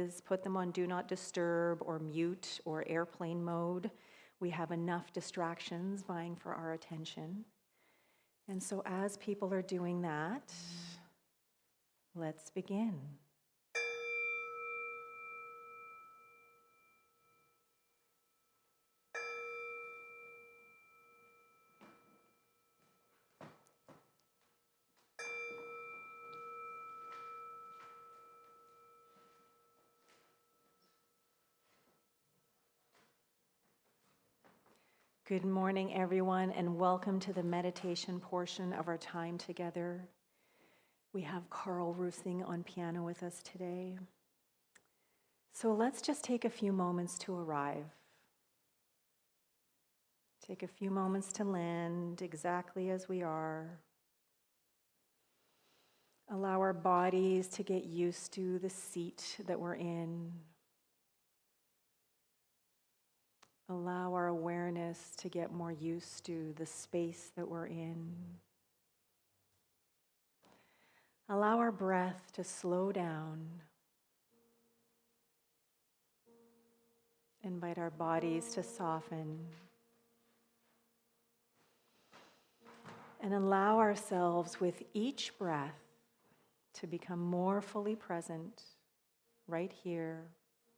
devices, put them on do not disturb or mute or airplane mode. We have enough distractions vying for our attention. And so as people are doing that, let's begin. Good morning, everyone, and welcome to the meditation portion of our time together. We have Carl Rusing on piano with us today. So let's just take a few moments to arrive. Take a few moments to land exactly as we are. Allow our bodies to get used to the seat that we're in. Allow our awareness to get more used to the space that we're in. Allow our breath to slow down. Invite our bodies to soften. And allow ourselves with each breath to become more fully present right here,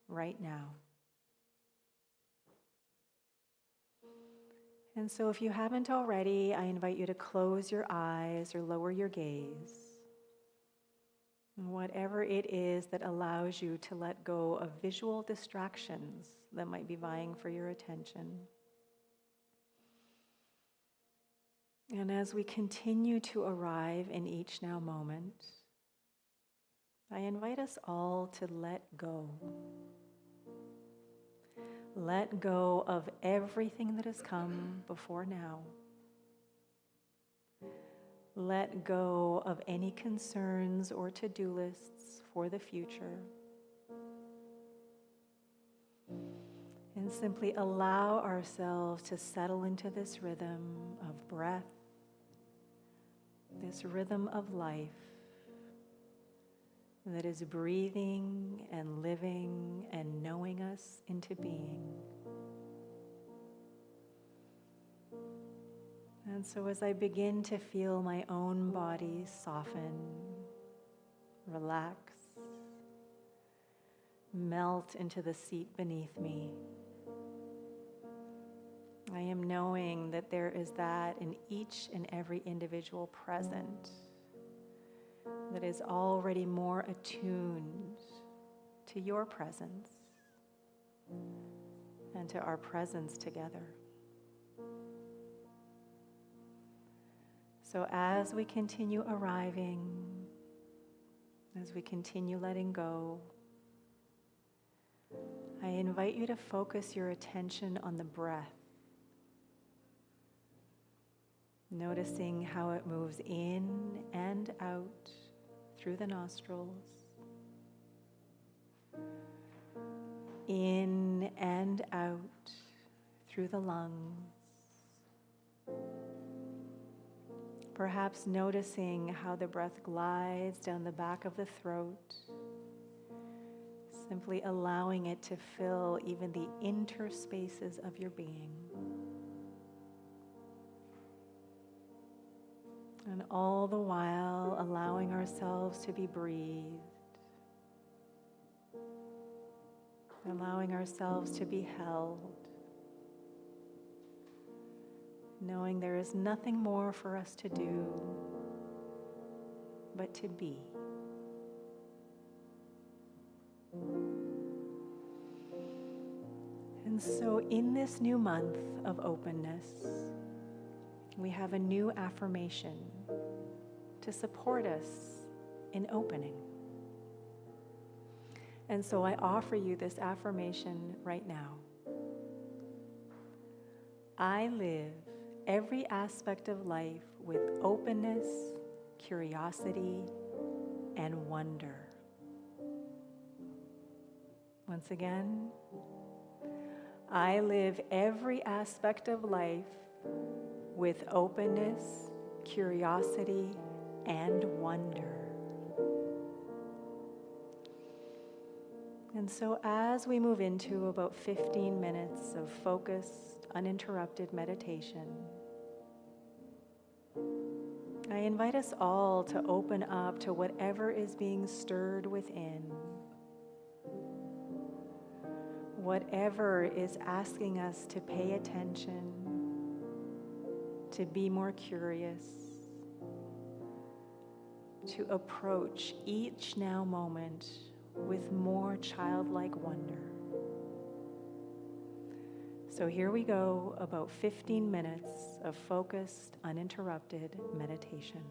right now. And so if you haven't already, I invite you to close your eyes or lower your gaze. And whatever it is that allows you to let go of visual distractions that might be vying for your attention. And as we continue to arrive in each now moment, I invite us all to let go. Let go of everything that has come before now. Let go of any concerns or to-do lists for the future. And simply allow ourselves to settle into this rhythm of breath, this rhythm of life that is breathing and living and knowing us into being. And so as I begin to feel my own body soften, relax, melt into the seat beneath me, I am knowing that there is that in each and every individual present that is already more attuned to your presence and to our presence together. So as we continue arriving, as we continue letting go, I invite you to focus your attention on the breath, noticing how it moves in and out through the nostrils, in and out through the lungs. Perhaps noticing how the breath glides down the back of the throat, simply allowing it to fill even the interspaces of your being. And all the while allowing ourselves to be breathed, allowing ourselves to be held, knowing there is nothing more for us to do but to be. And so in this new month of openness, we have a new affirmation to support us in opening. And so I offer you this affirmation right now. I live every aspect of life with openness, curiosity, and wonder. Once again, I live every aspect of life with openness, curiosity, and wonder. And so as we move into about 15 minutes of focused, uninterrupted meditation, I invite us all to open up to whatever is being stirred within, whatever is asking us to pay attention, to be more curious, to approach each now moment with more childlike wonder. So here we go, about 15 minutes of focused, uninterrupted meditation.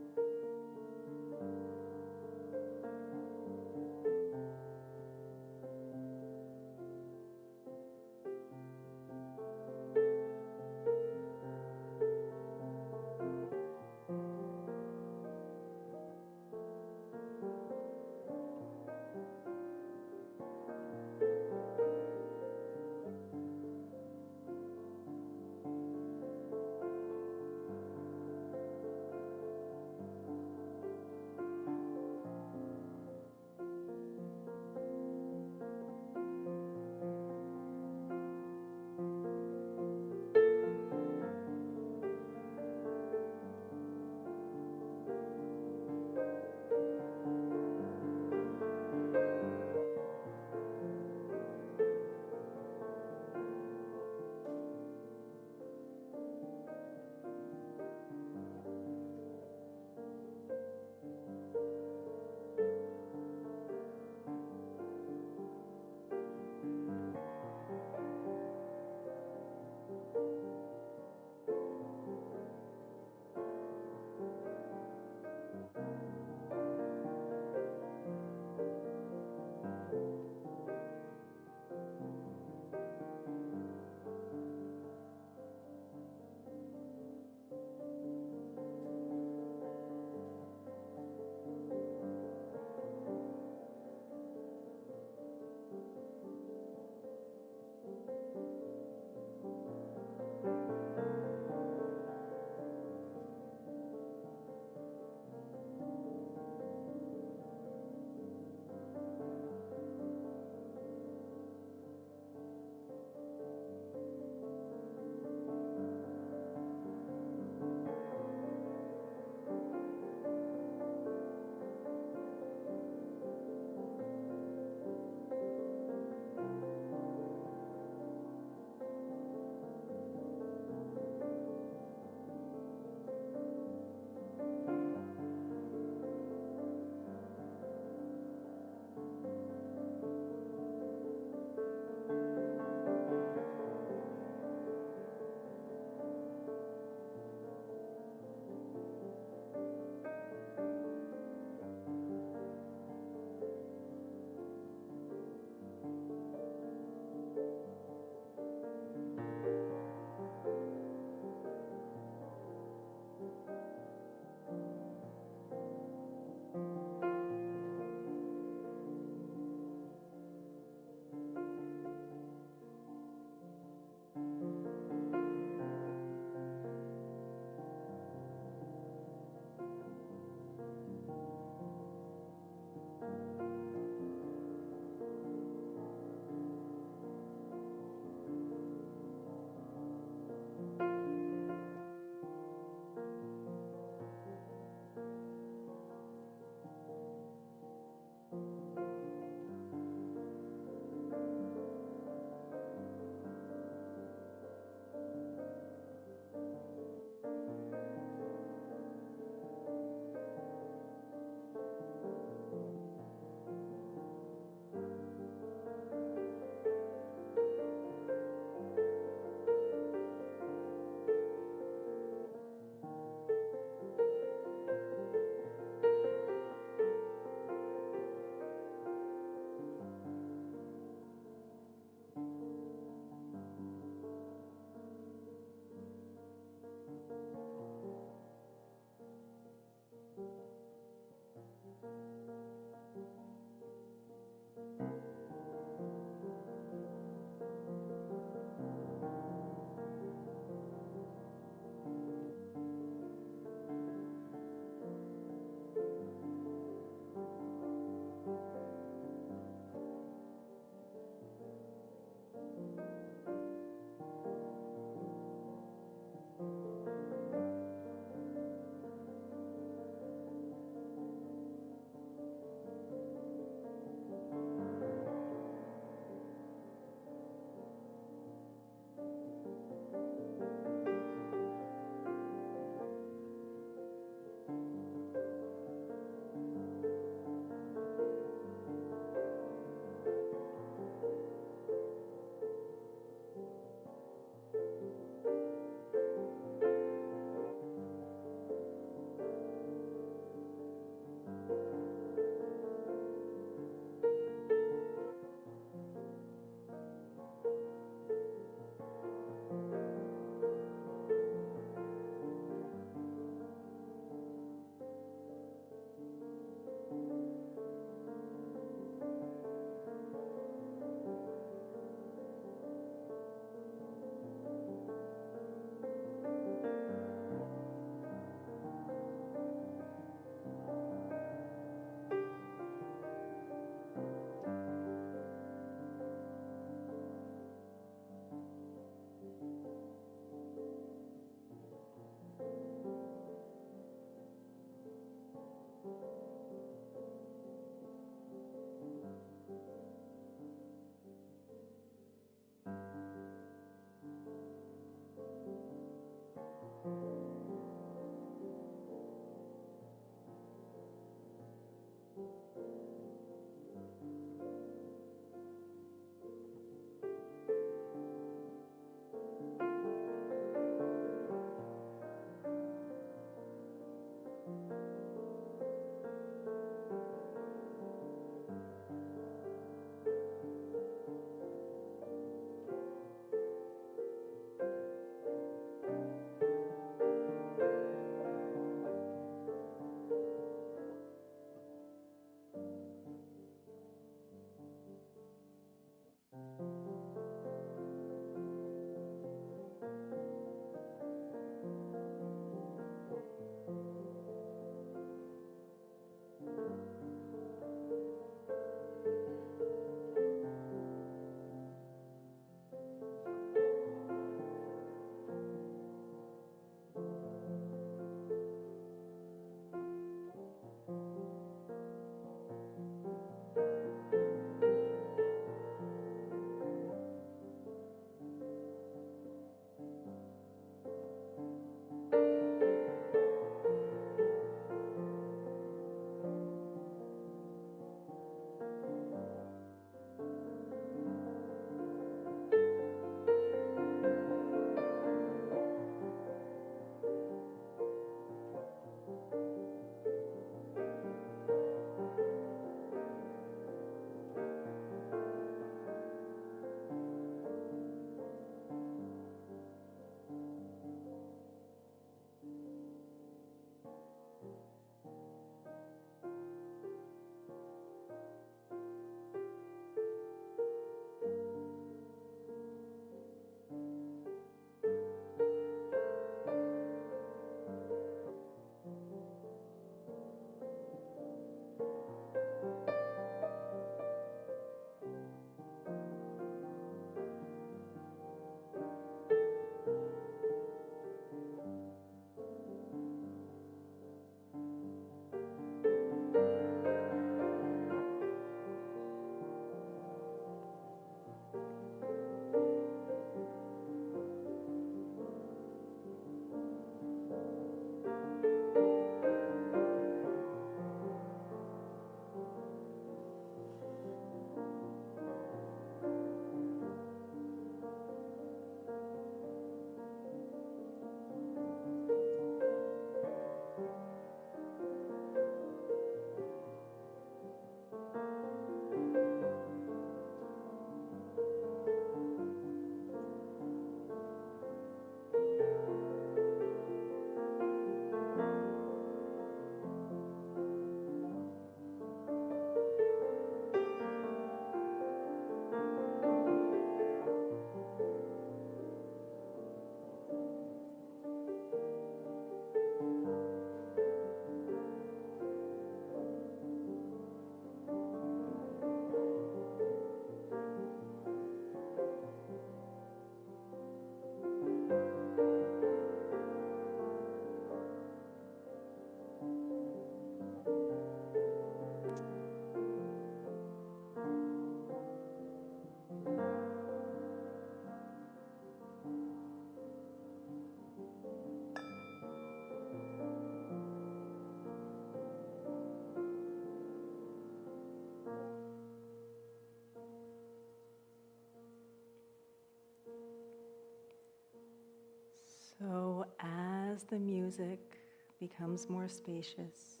as the music becomes more spacious,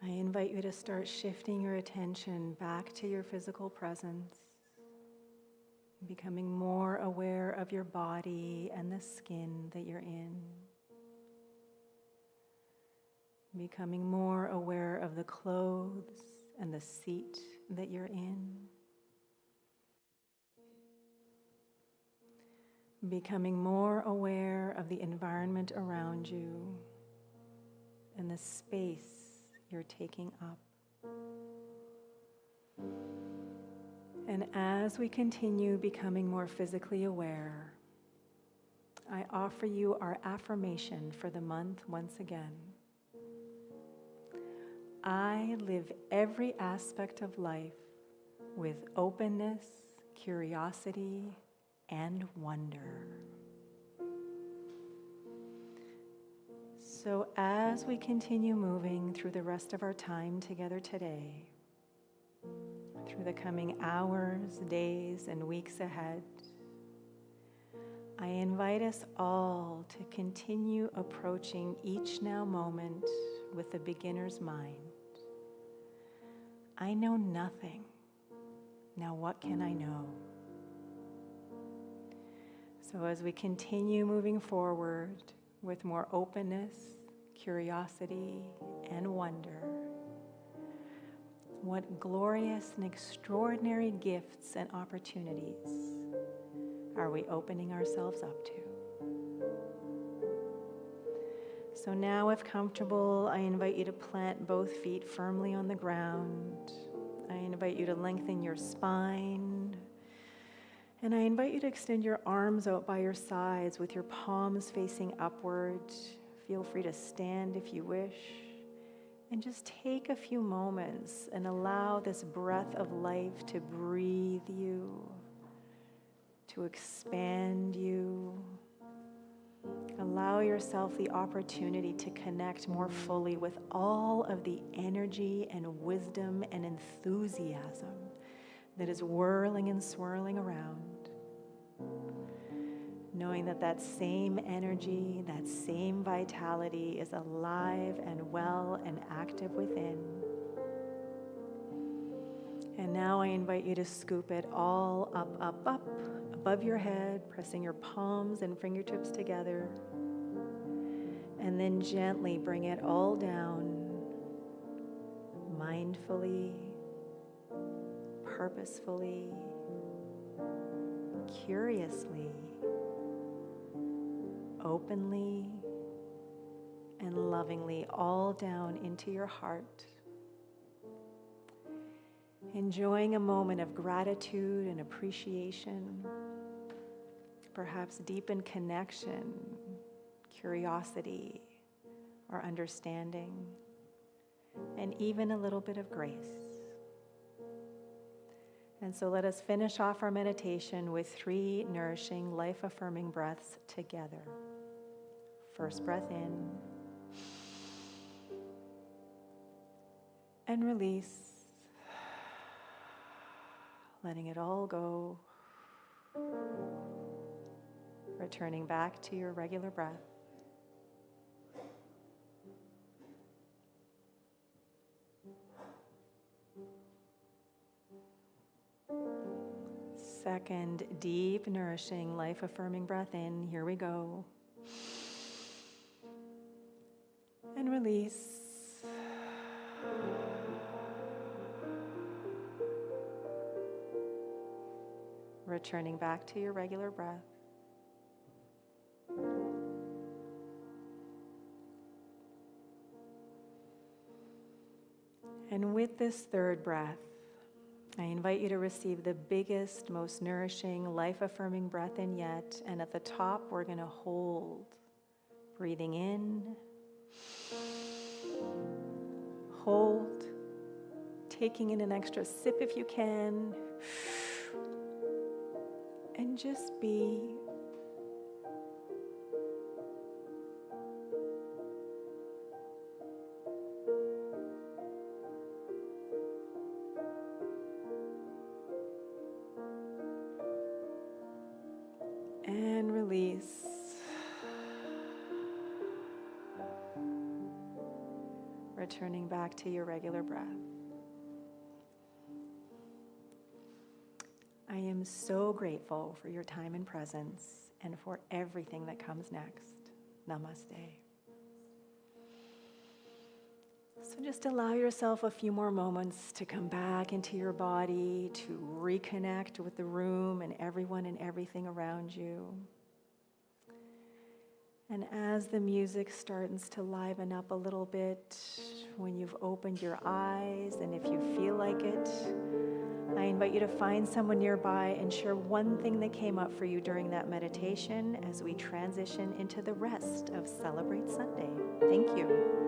I invite you to start shifting your attention back to your physical presence, becoming more aware of your body and the skin that you're in, becoming more aware of the clothes and the seat that you're in, becoming more aware of the environment around you and the space you're taking up. And as we continue becoming more physically aware, I offer you our affirmation for the month once again. I live every aspect of life with openness, curiosity, and wonder. So as we continue moving through the rest of our time together today, through the coming hours, days, and weeks ahead, I invite us all to continue approaching each now moment with the beginner's mind. I know nothing. Now what can I know? So as we continue moving forward with more openness, curiosity, and wonder, what glorious and extraordinary gifts and opportunities are we opening ourselves up to? So now, if comfortable, I invite you to plant both feet firmly on the ground. I invite you to lengthen your spine. And I invite you to extend your arms out by your sides with your palms facing upward. Feel free to stand if you wish. And just take a few moments and allow this breath of life to breathe you, to expand you. Allow yourself the opportunity to connect more fully with all of the energy and wisdom and enthusiasm that is whirling and swirling around. Knowing that that same energy, that same vitality is alive and well and active within. And now I invite you to scoop it all up, up, up, above your head, pressing your palms and fingertips together. And then gently bring it all down, mindfully, purposefully, curiously, openly, and lovingly, all down into your heart. Enjoying a moment of gratitude and appreciation, perhaps deepened connection, curiosity, or understanding, and even a little bit of grace. And so let us finish off our meditation with 3 nourishing, life-affirming breaths together. First breath in, and release, letting it all go, returning back to your regular breath. Second, deep, nourishing, life-affirming breath in. Here we go. And release. Returning back to your regular breath. And with this third breath, I invite you to receive the biggest, most nourishing, life-affirming breath in yet. And at the top, we're going to hold. Breathing in. Hold. Taking in an extra sip if you can. And just be. And release. returning back to your regular breath. I am so grateful for your time and presence and for everything that comes next. Namaste. So just allow yourself a few more moments to come back into your body, to reconnect with the room and everyone and everything around you. And as the music starts to liven up a little bit, when you've opened your eyes, and if you feel like it, I invite you to find someone nearby and share one thing that came up for you during that meditation as we transition into the rest of Celebrate Sunday. Thank you.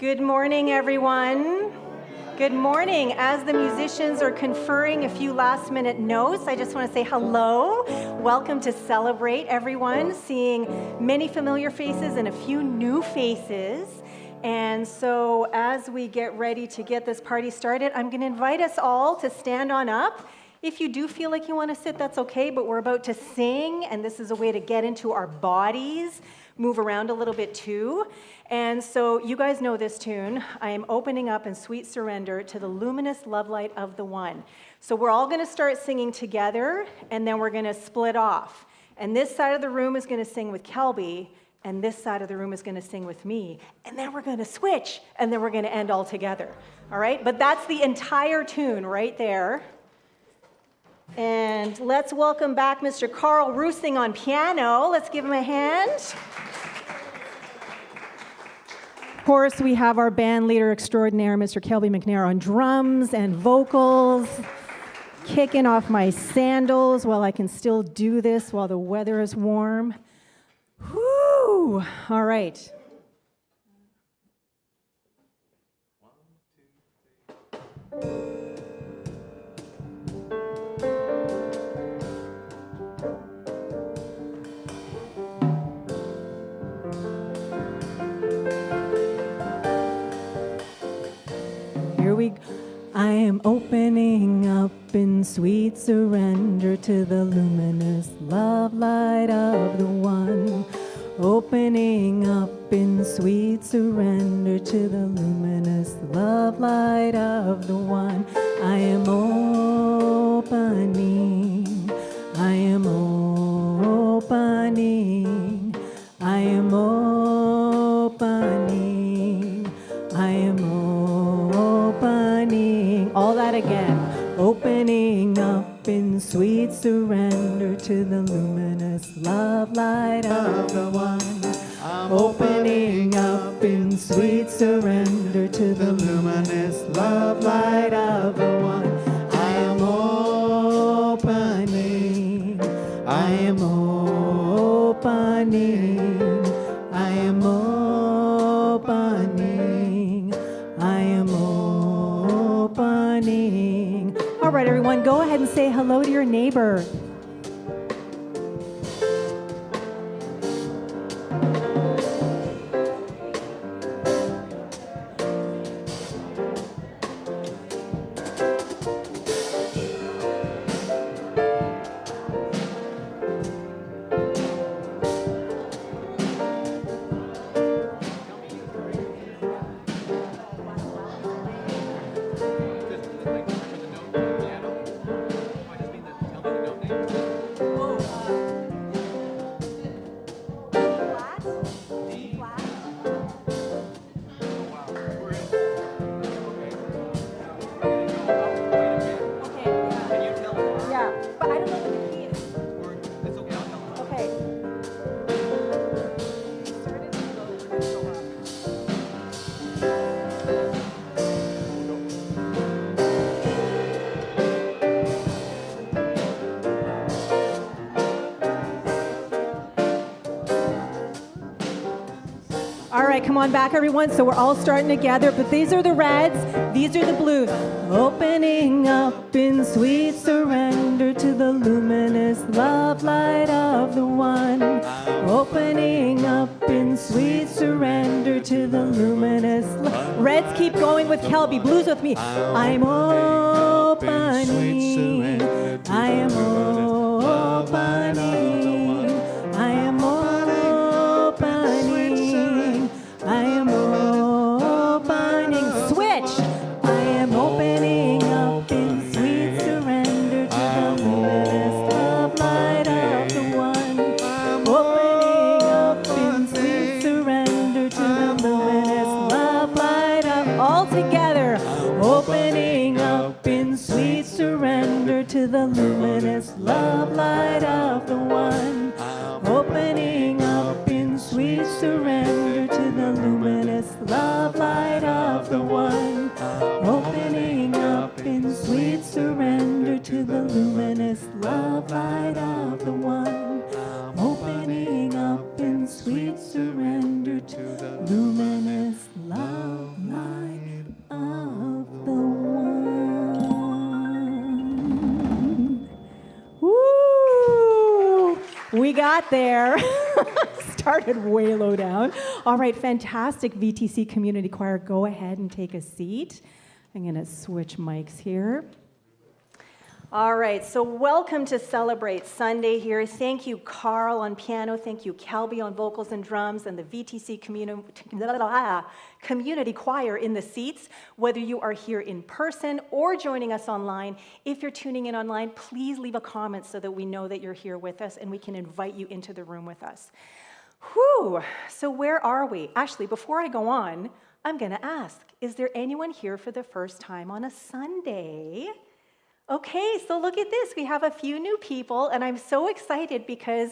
Good morning, everyone. Good morning. As the musicians are conferring a few last-minute notes, I just want to say hello. Welcome to Celebrate, everyone. Seeing many familiar faces and a few new faces. And so as we get ready to get this party started, I'm going to invite us all to stand on up. If you do feel like you want to sit, that's okay, but we're about to sing, and this is a way to get into our bodies, move around a little bit too. And so you guys know this tune. I am opening up in sweet surrender to the luminous love light of the One. So we're all going to start singing together, and then we're going to split off. And this side of the room is going to sing with Kelby, and this side of the room is going to sing with me. And then we're going to switch, and then we're going to end all together. All right? But that's the entire tune right there. And let's welcome back Mr. Carl Roosing on piano. Let's give him a hand. Of course, we have our band leader extraordinaire, Mr. Kelby McNair, on drums and vocals, kicking off my sandals while I can still do this while the weather is warm. Whoo! All right. I am opening up in sweet surrender to the luminous love light of the One. Opening up in sweet surrender to the luminous love light of the One. I am opening. I am opening. I am opening. I am opening. All that again. Opening up in sweet surrender to the luminous love light of the One. I'm opening up in sweet surrender to the luminous love light of the One. I am opening. I am opening. I am opening. I am opening. All right, everyone, go ahead and say hello to your neighbor. Come on back, everyone. So we're all starting together, but these are the reds, these are the blues. Opening up in sweet surrender to the luminous love light of the One. Opening up in sweet surrender to the luminous reds. Keep going with Kelby. Blues with me. I'm opening. I am opening. I am opening. I am opening. Switch. I am opening up in sweet surrender to the luminous love light of the One. Opening up in sweet surrender to the luminous love light of all together. Opening up in sweet surrender to the luminous love light of the One. Opening up in sweet surrender to the luminous love light of the One. Opening up in sweet surrender to the luminous love light of the One. Opening up in sweet surrender to the luminous love We got there. Started way low down. All right, fantastic VTC Community Choir. Go ahead and take a seat. I'm going to switch mics here. All right, so welcome to Celebrate Sunday here. Thank you, Carl, on piano. Thank you, Kelby, on vocals and drums, and the VTC Community Choir in the seats. Whether you are here in person or joining us online, if you're tuning in online, please leave a comment so that we know that you're here with us and we can invite you into the room with us. Whew, so where are we? Actually, before I go on, I'm going to ask, is there anyone here for the first time on a Sunday? Okay, so look at this. We have a few new people, and I'm so excited because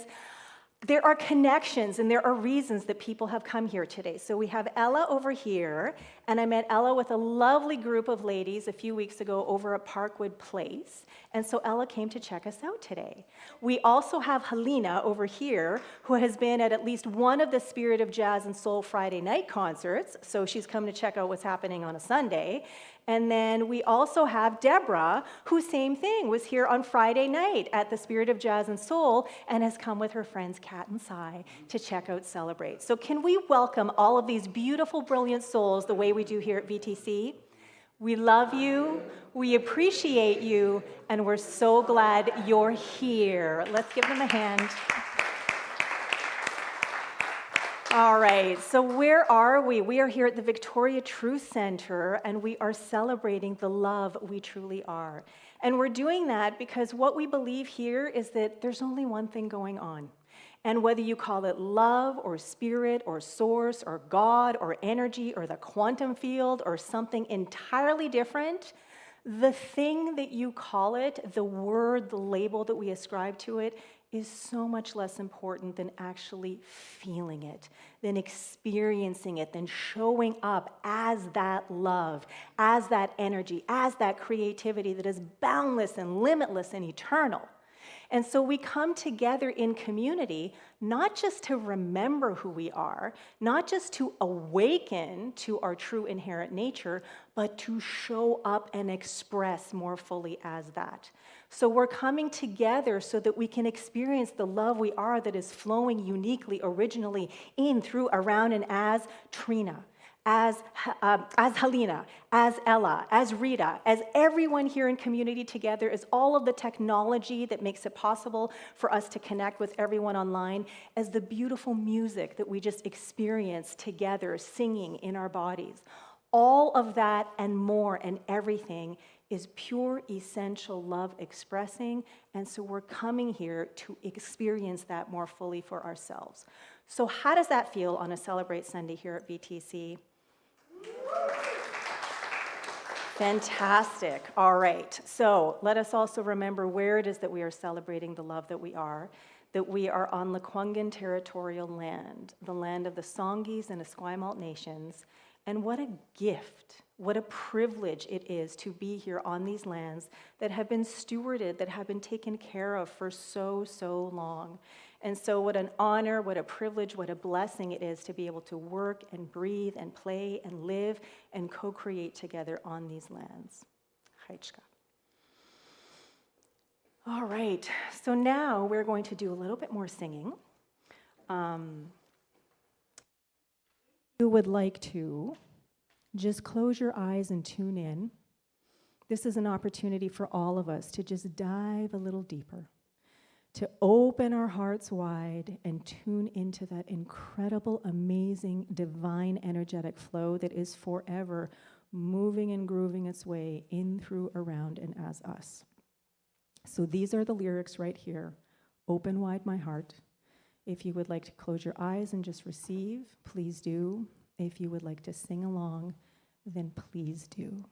there are connections and there are reasons that people have come here today. So we have Ella over here, and I met Ella with a lovely group of ladies a few weeks ago over at Parkwood Place, and so Ella came to check us out today. We also have Helena over here, who has been at least one of the Spirit of Jazz and Soul Friday night concerts, so she's come to check out what's happening on a Sunday. And then we also have Deborah, who, same thing, was here on Friday night at the Spirit of Jazz and Soul and has come with her friends Kat and Sai to check out Celebrate. So can we welcome all of these beautiful, brilliant souls the way we do here at VTC? We love you, we appreciate you, and we're so glad you're here. Let's give them a hand. All right, so where are we? We are here at the Victoria Truth Center, and we are celebrating the love we truly are. And we're doing that because what we believe here is that there's only one thing going on. And whether you call it love or spirit or source or God or energy or the quantum field or something entirely different, the thing that you call it, the word, the label that we ascribe to it, is so much less important than actually feeling it, than experiencing it, than showing up as that love, as that energy, as that creativity that is boundless and limitless and eternal. And so we come together in community, not just to remember who we are, not just to awaken to our true inherent nature, but to show up and express more fully as that. So we're coming together so that we can experience the love we are that is flowing uniquely, originally, in, through, around, and as Trina, as Helena, as Ella, as Rita, as everyone here in community together, as all of the technology that makes it possible for us to connect with everyone online, as the beautiful music that we just experience together, singing in our bodies. All of that and more and everything is pure, essential love expressing, and so we're coming here to experience that more fully for ourselves. So how does that feel on a Celebrate Sunday here at VTC? Fantastic. All right. So let us also remember where it is that we are celebrating the love that we are on Lekwungen territorial land, the land of the Songhees and Esquimalt nations. And what a gift, what a privilege it is to be here on these lands that have been stewarded, that have been taken care of for so, so long. And so what an honor, what a privilege, what a blessing it is to be able to work and breathe and play and live and co-create together on these lands. Haichka. All right, so now we're going to do a little bit more singing. You would like to just close your eyes and tune in. This is an opportunity for all of us to just dive a little deeper, to open our hearts wide and tune into that incredible, amazing, divine, energetic flow that is forever moving and grooving its way in, through, around, and as us. So these are the lyrics right here. Open wide my heart. If you would like to close your eyes and just receive, please do. If you would like to sing along, then please do.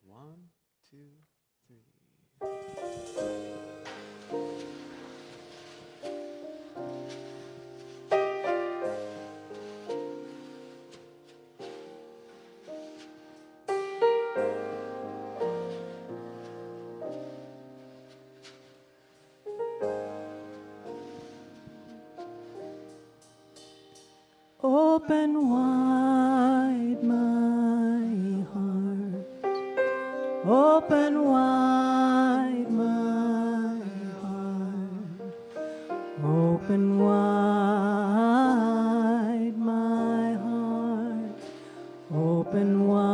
One, two, three. Open wide my heart. Open wide my heart. Open wide my heart. Open wide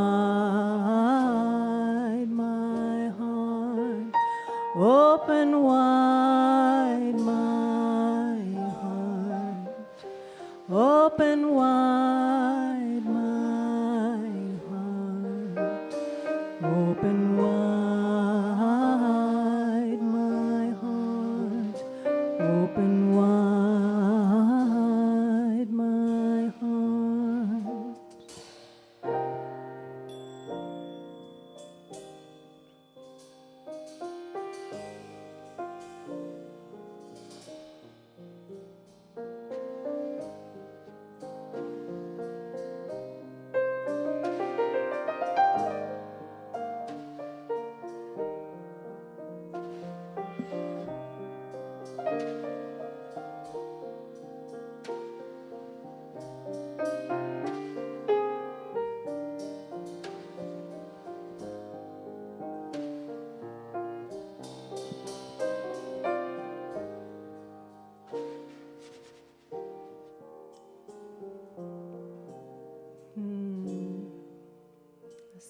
my heart. Open wide my heart. Open wide my heart. Open wide my heart. Open wide my heart.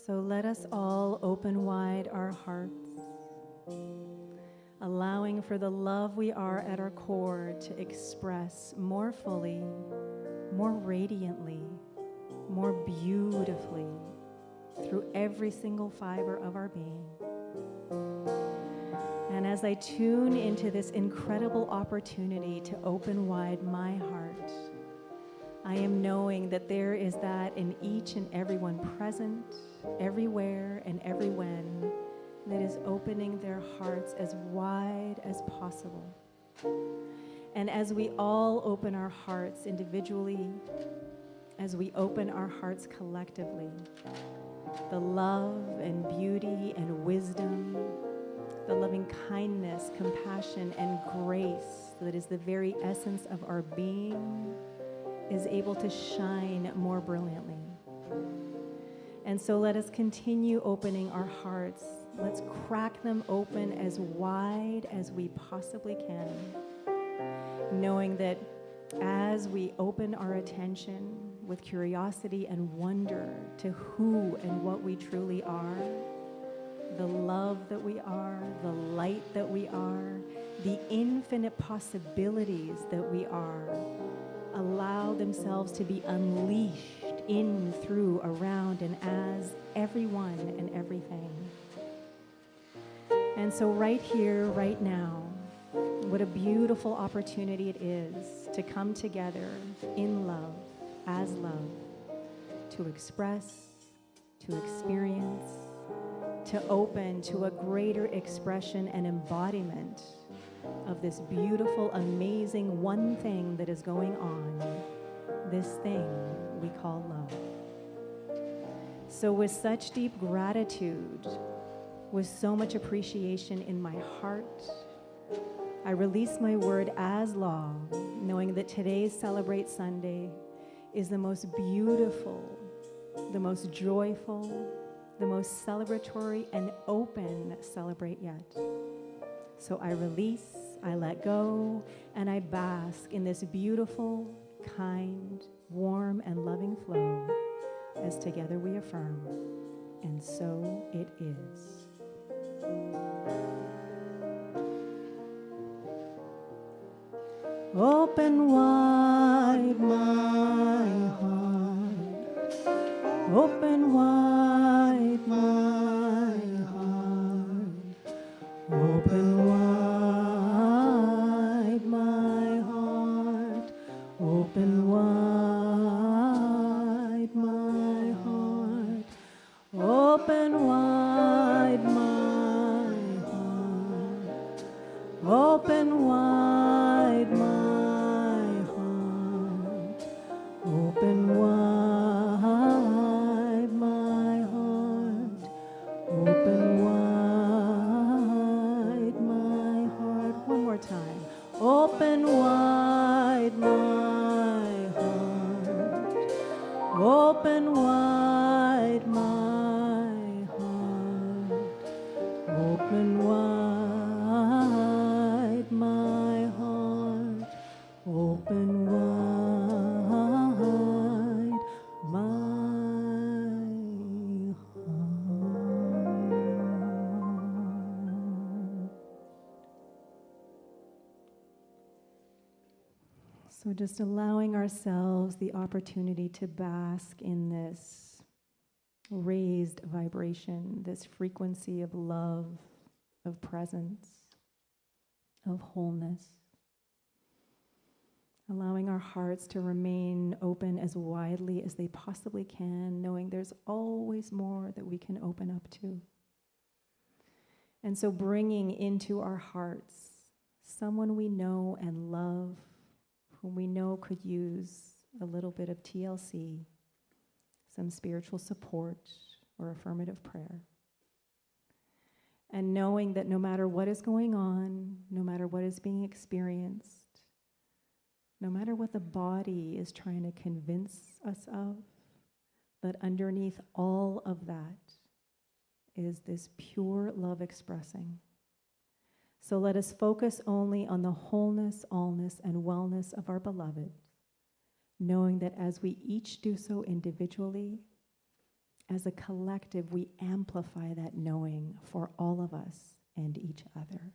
So let us all open wide our hearts, allowing for the love we are at our core to express more fully, more radiantly, more beautifully through every single fiber of our being. And as I tune into this incredible opportunity to open wide my heart, I am knowing that there is that in each and everyone present, everywhere and every when, that is opening their hearts as wide as possible. And as we all open our hearts individually, as we open our hearts collectively, the love and beauty and wisdom, the loving kindness, compassion, and grace that is the very essence of our being is able to shine more brilliantly. And so let us continue opening our hearts. Let's crack them open as wide as we possibly can, knowing that as we open our attention with curiosity and wonder to who and what we truly are, the love that we are, the light that we are, the infinite possibilities that we are, allow themselves to be unleashed in, through, around, and as everyone and everything. And so right here, right now, what a beautiful opportunity it is to come together in love, as love, to express, to experience, to open to a greater expression and embodiment of this beautiful, amazing one thing that is going on, this thing we call love. So with such deep gratitude, with so much appreciation in my heart, I release my word as law, knowing that today's Celebrate Sunday is the most beautiful, the most joyful, the most celebratory and open celebrate yet. So I release, I let go, and I bask in this beautiful, kind, warm, and loving flow as together we affirm, and so it is. Open wide my heart, open wide my heart, open wide my heart, open wide my heart, open wide my heart, open wide my heart, open wide my heart, Open wide my heart. Open wide my heart. Open wide my heart. So just allowing ourselves the opportunity to bask in this raised vibration, this frequency of love, of presence, of wholeness. Allowing our hearts to remain open as widely as they possibly can, knowing there's always more that we can open up to. And so bringing into our hearts someone we know and love, whom we know could use a little bit of TLC, some spiritual support or affirmative prayer. And knowing that no matter what is going on, no matter what is being experienced, no matter what the body is trying to convince us of, that underneath all of that is this pure love expressing. So let us focus only on the wholeness, allness, and wellness of our beloved, knowing that as we each do so individually, as a collective, we amplify that knowing for all of us and each other.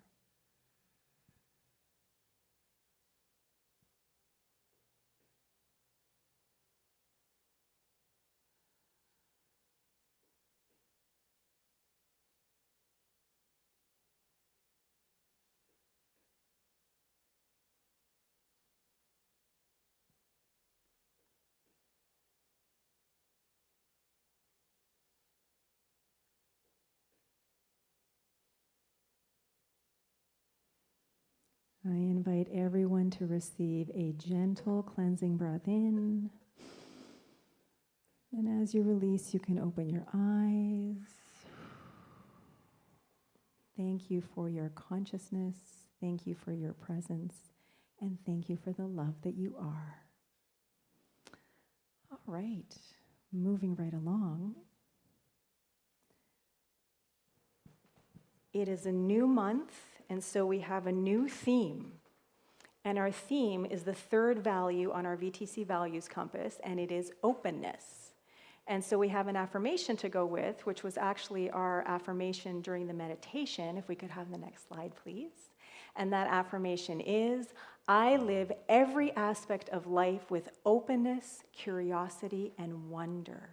I invite everyone to receive a gentle cleansing breath in. And as you release, you can open your eyes. Thank you for your consciousness. Thank you for your presence. And thank you for the love that you are. All right, moving right along. It is a new month, and so we have a new theme. And our theme is the third value on our VTC values compass, and it is openness. And so we have an affirmation to go with, which was actually our affirmation during the meditation. If we could have the next slide, please. And that affirmation is, I live every aspect of life with openness, curiosity, and wonder.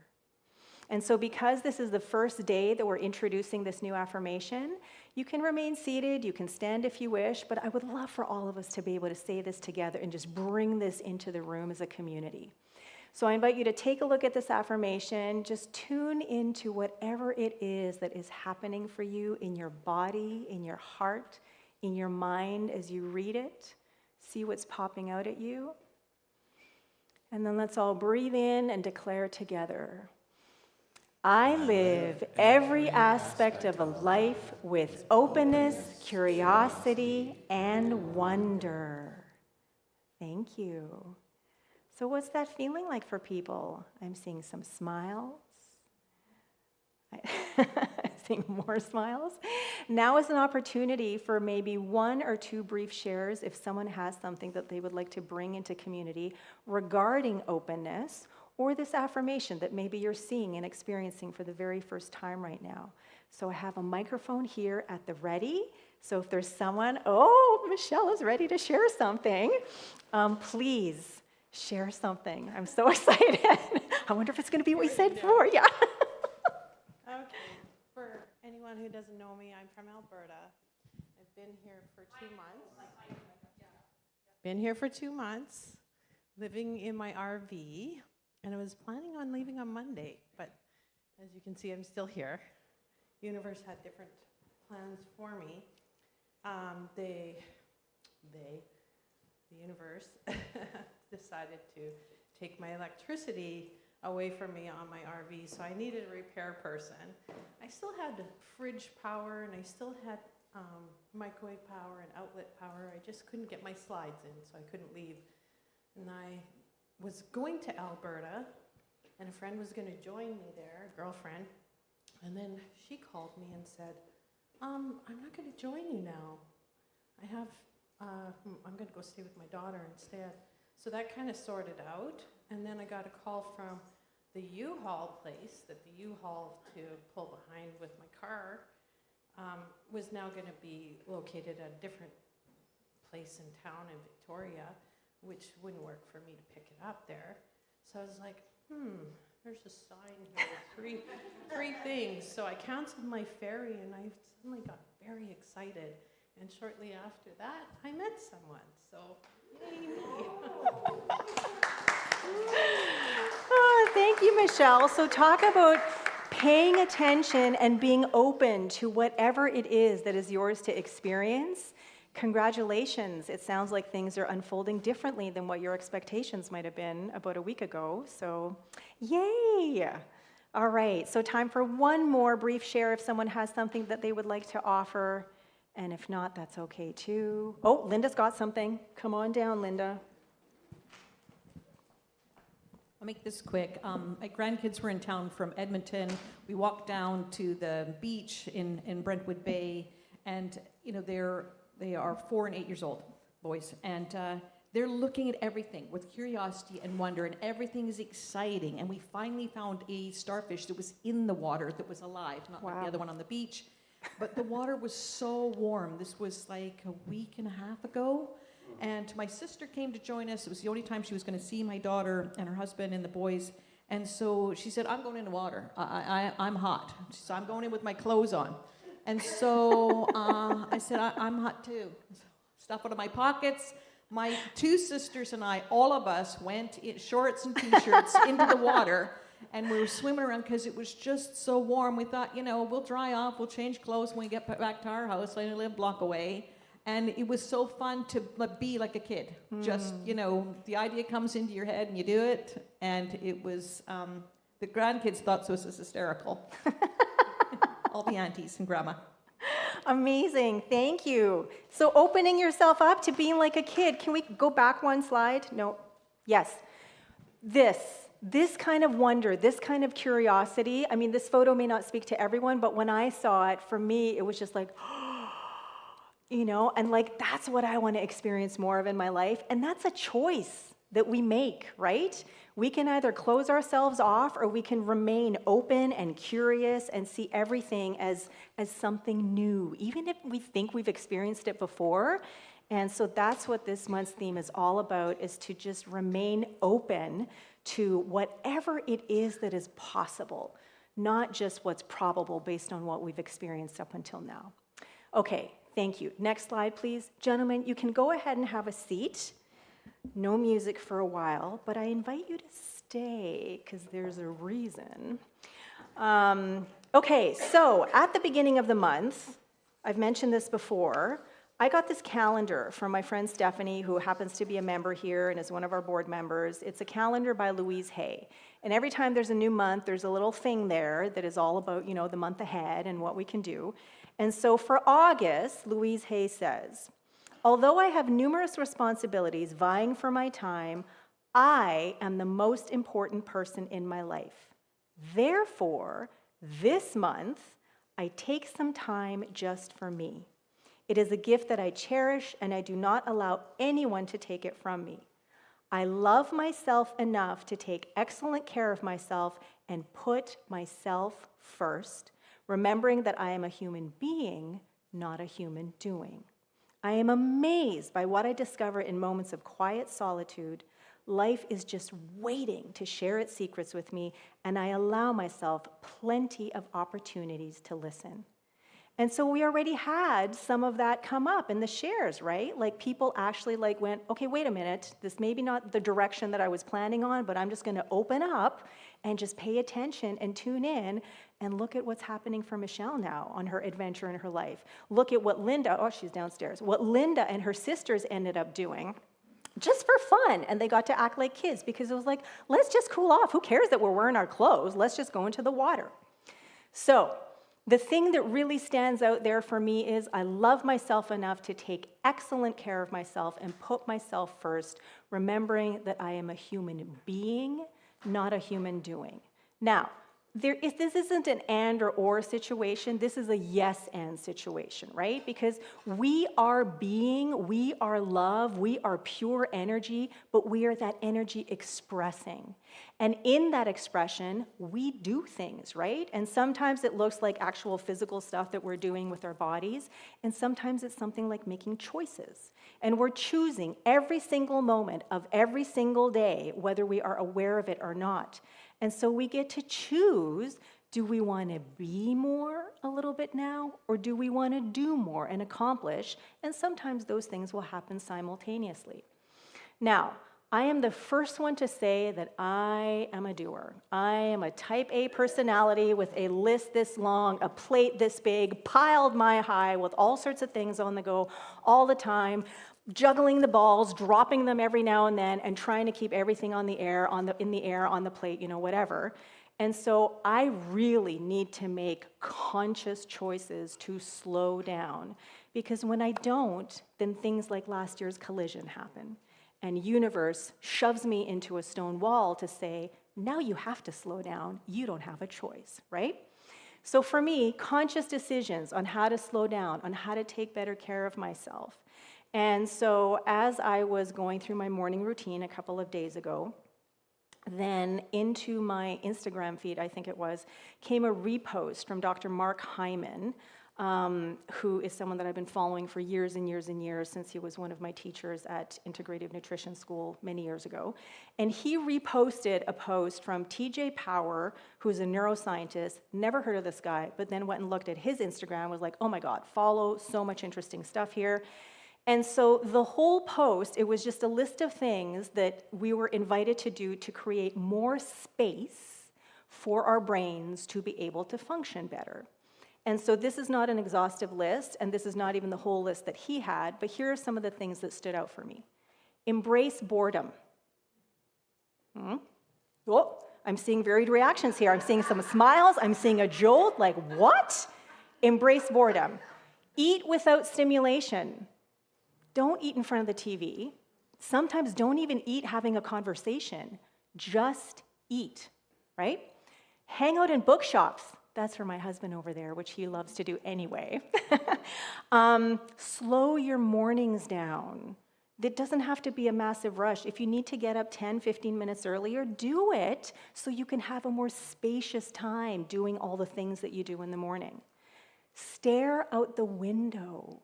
And so because this is the first day that we're introducing this new affirmation, you can remain seated, you can stand if you wish, but I would love for all of us to be able to say this together and just bring this into the room as a community. So I invite you to take a look at this affirmation, just tune into whatever it is that is happening for you in your body, in your heart, in your mind as you read it. See what's popping out at you. And then let's all breathe in and declare together. I live every aspect of a life with openness, curiosity, and wonder. Thank you. So what's that feeling like for people? I'm seeing some smiles. I'm seeing more smiles. Now is an opportunity for maybe one or two brief shares if someone has something that they would like to bring into community regarding openness, or this affirmation that maybe you're seeing and experiencing for the very first time right now. So I have a microphone here at the ready. So if there's someone, oh, Michelle is ready to share something, please share something. I'm so excited. I wonder if it's going to be what we said before. Yeah. Okay. For anyone who doesn't know me, I'm from Alberta. I've been here for 2 months. Living in my RV. And I was planning on leaving on Monday, but as you can see, I'm still here. The universe had different plans for me. The universe decided to take my electricity away from me on my RV, so I needed a repair person. I still had fridge power, and I still had microwave power and outlet power. I just couldn't get my slides in, so I couldn't leave. And I was going to Alberta and a friend was going to join me there, a girlfriend. And then she called me and said, I'm not going to join you now. I'm going to go stay with my daughter instead. So that kind of sorted out. And then I got a call from the U-Haul place, that the U-Haul to pull behind with my car was now going to be located at a different place in town in Victoria, which wouldn't work for me to pick it up there. So I was like, there's a sign here with three things. So I canceled my ferry, and I suddenly got very excited. And shortly after that, I met someone. So, yay me. Oh, thank you, Michelle. So talk about paying attention and being open to whatever it is that is yours to experience. Congratulations. It sounds like things are unfolding differently than what your expectations might have been about a week ago. So, yay. All right, so time for one more brief share if someone has something that they would like to offer. And if not, that's okay too. Oh, Linda's got something. Come on down, Linda. I'll make this quick. My grandkids were in town from Edmonton. We walked down to the beach in Brentwood Bay, and they are 4 and 8 years old, boys, and they're looking at everything with curiosity and wonder, and everything is exciting. And we finally found a starfish that was in the water that was alive, not like the other one on the beach. But the water was so warm. This was like a week and a half ago. And my sister came to join us. It was the only time she was going to see my daughter and her husband and the boys. And so she said, I'm going in the water. I'm hot. She said, I'm going in with my clothes on. And so I said, I'm hot too. Stuff out of my pockets. My 2 sisters and I, all of us, went in shorts and T-shirts into the water. And we were swimming around because it was just so warm. We thought, we'll dry off, we'll change clothes when we get back to our house. I live a block away. And it was so fun to be like a kid. Just, the idea comes into your head and you do it. And it was, the grandkids thought this was hysterical. All the aunties and grandma. Amazing, thank you. So opening yourself up to being like a kid. Can we go back one slide? No. Yes. This kind of wonder, this kind of curiosity, I mean, this photo may not speak to everyone, but when I saw it, for me, it was just like, and like, that's what I want to experience more of in my life. And that's a choice that we make, right? We can either close ourselves off, or we can remain open and curious and see everything as something new, even if we think we've experienced it before. And so that's what this month's theme is all about, is to just remain open to whatever it is that is possible, not just what's probable based on what we've experienced up until now. Okay, thank you. Next slide, please. Gentlemen, you can go ahead and have a seat. No music for a while, but I invite you to stay because there's a reason. Okay, so at the beginning of the month, I've mentioned this before, I got this calendar from my friend Stephanie, who happens to be a member here and is one of our board members. It's a calendar by Louise Hay. And every time there's a new month, there's a little thing there that is all about, the month ahead and what we can do. And so for August, Louise Hay says, although I have numerous responsibilities vying for my time, I am the most important person in my life. Therefore, this month, I take some time just for me. It is a gift that I cherish, and I do not allow anyone to take it from me. I love myself enough to take excellent care of myself and put myself first, remembering that I am a human being, not a human doing. I am amazed by what I discover in moments of quiet solitude. Life is just waiting to share its secrets with me, and I allow myself plenty of opportunities to listen. And so we already had some of that come up in the shares, right? Like people actually went, okay, wait a minute, this may be not the direction that I was planning on, but I'm just going to open up and just pay attention and tune in and look at what's happening for Michelle now on her adventure in her life. Look at what she's downstairs, what Linda and her sisters ended up doing just for fun. And they got to act like kids because it was like, let's just cool off. Who cares that we're wearing our clothes? Let's just go into the water. So the thing that really stands out there for me is I love myself enough to take excellent care of myself and put myself first, remembering that I am a human being, not a human doing. Now, this isn't an and or situation, this is a yes and situation, right? Because we are being, we are love, we are pure energy, but we are that energy expressing. And in that expression, we do things, right? And sometimes it looks like actual physical stuff that we're doing with our bodies, and sometimes it's something like making choices. And we're choosing every single moment of every single day, whether we are aware of it or not. And so we get to choose, do we want to be more a little bit now, or do we want to do more and accomplish? And sometimes those things will happen simultaneously. Now, I am the first one to say that I am a doer. I am a type A personality with a list this long, a plate this big, piled mile high with all sorts of things on the go all the time, juggling the balls, dropping them every now and then, and trying to keep everything in the air, on the plate, whatever. And so I really need to make conscious choices to slow down, because when I don't, then things like last year's collision happen. And universe shoves me into a stone wall to say, now you have to slow down, you don't have a choice, right? So for me, conscious decisions on how to slow down, on how to take better care of myself. And so as I was going through my morning routine a couple of days ago, then into my Instagram feed, I think it was, came a repost from Dr. Mark Hyman, who is someone that I've been following for years and years and years, since he was one of my teachers at Integrative Nutrition School many years ago. And he reposted a post from TJ Power, who's a neuroscientist, never heard of this guy, but then went and looked at his Instagram, was like, oh my God, follow so much interesting stuff here. And so the whole post, it was just a list of things that we were invited to do to create more space for our brains to be able to function better. And so this is not an exhaustive list, and this is not even the whole list that he had, but here are some of the things that stood out for me. Embrace boredom. Oh, I'm seeing varied reactions here. I'm seeing some smiles, I'm seeing a jolt, like what? Embrace boredom. Eat without stimulation. Don't eat in front of the TV. Sometimes don't even eat having a conversation. Just eat, right? Hang out in bookshops. That's for my husband over there, which he loves to do anyway. Slow your mornings down. It doesn't have to be a massive rush. If you need to get up 10, 15 minutes earlier, do it so you can have a more spacious time doing all the things that you do in the morning. Stare out the window.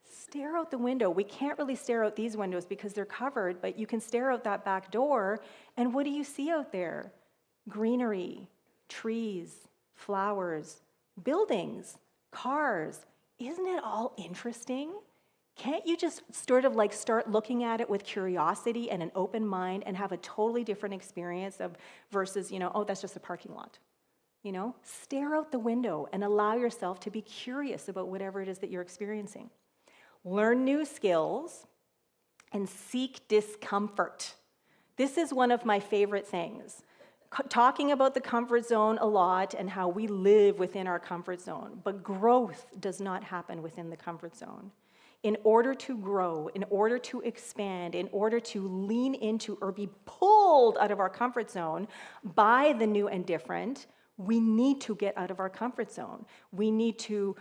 Stare out the window. We can't really stare out these windows because they're covered, but you can stare out that back door, and what do you see out there? Greenery, trees, flowers, buildings, cars. Isn't it all interesting? Can't you just sort of like start looking at it with curiosity and an open mind and have a totally different experience of versus, oh, that's just a parking lot. Stare out the window and allow yourself to be curious about whatever it is that you're experiencing. Learn new skills, and seek discomfort. This is one of my favorite things. Talking about the comfort zone a lot and how we live within our comfort zone, but growth does not happen within the comfort zone. In order to grow, in order to expand, in order to lean into or be pulled out of our comfort zone by the new and different, we need to get out of our comfort zone. We need to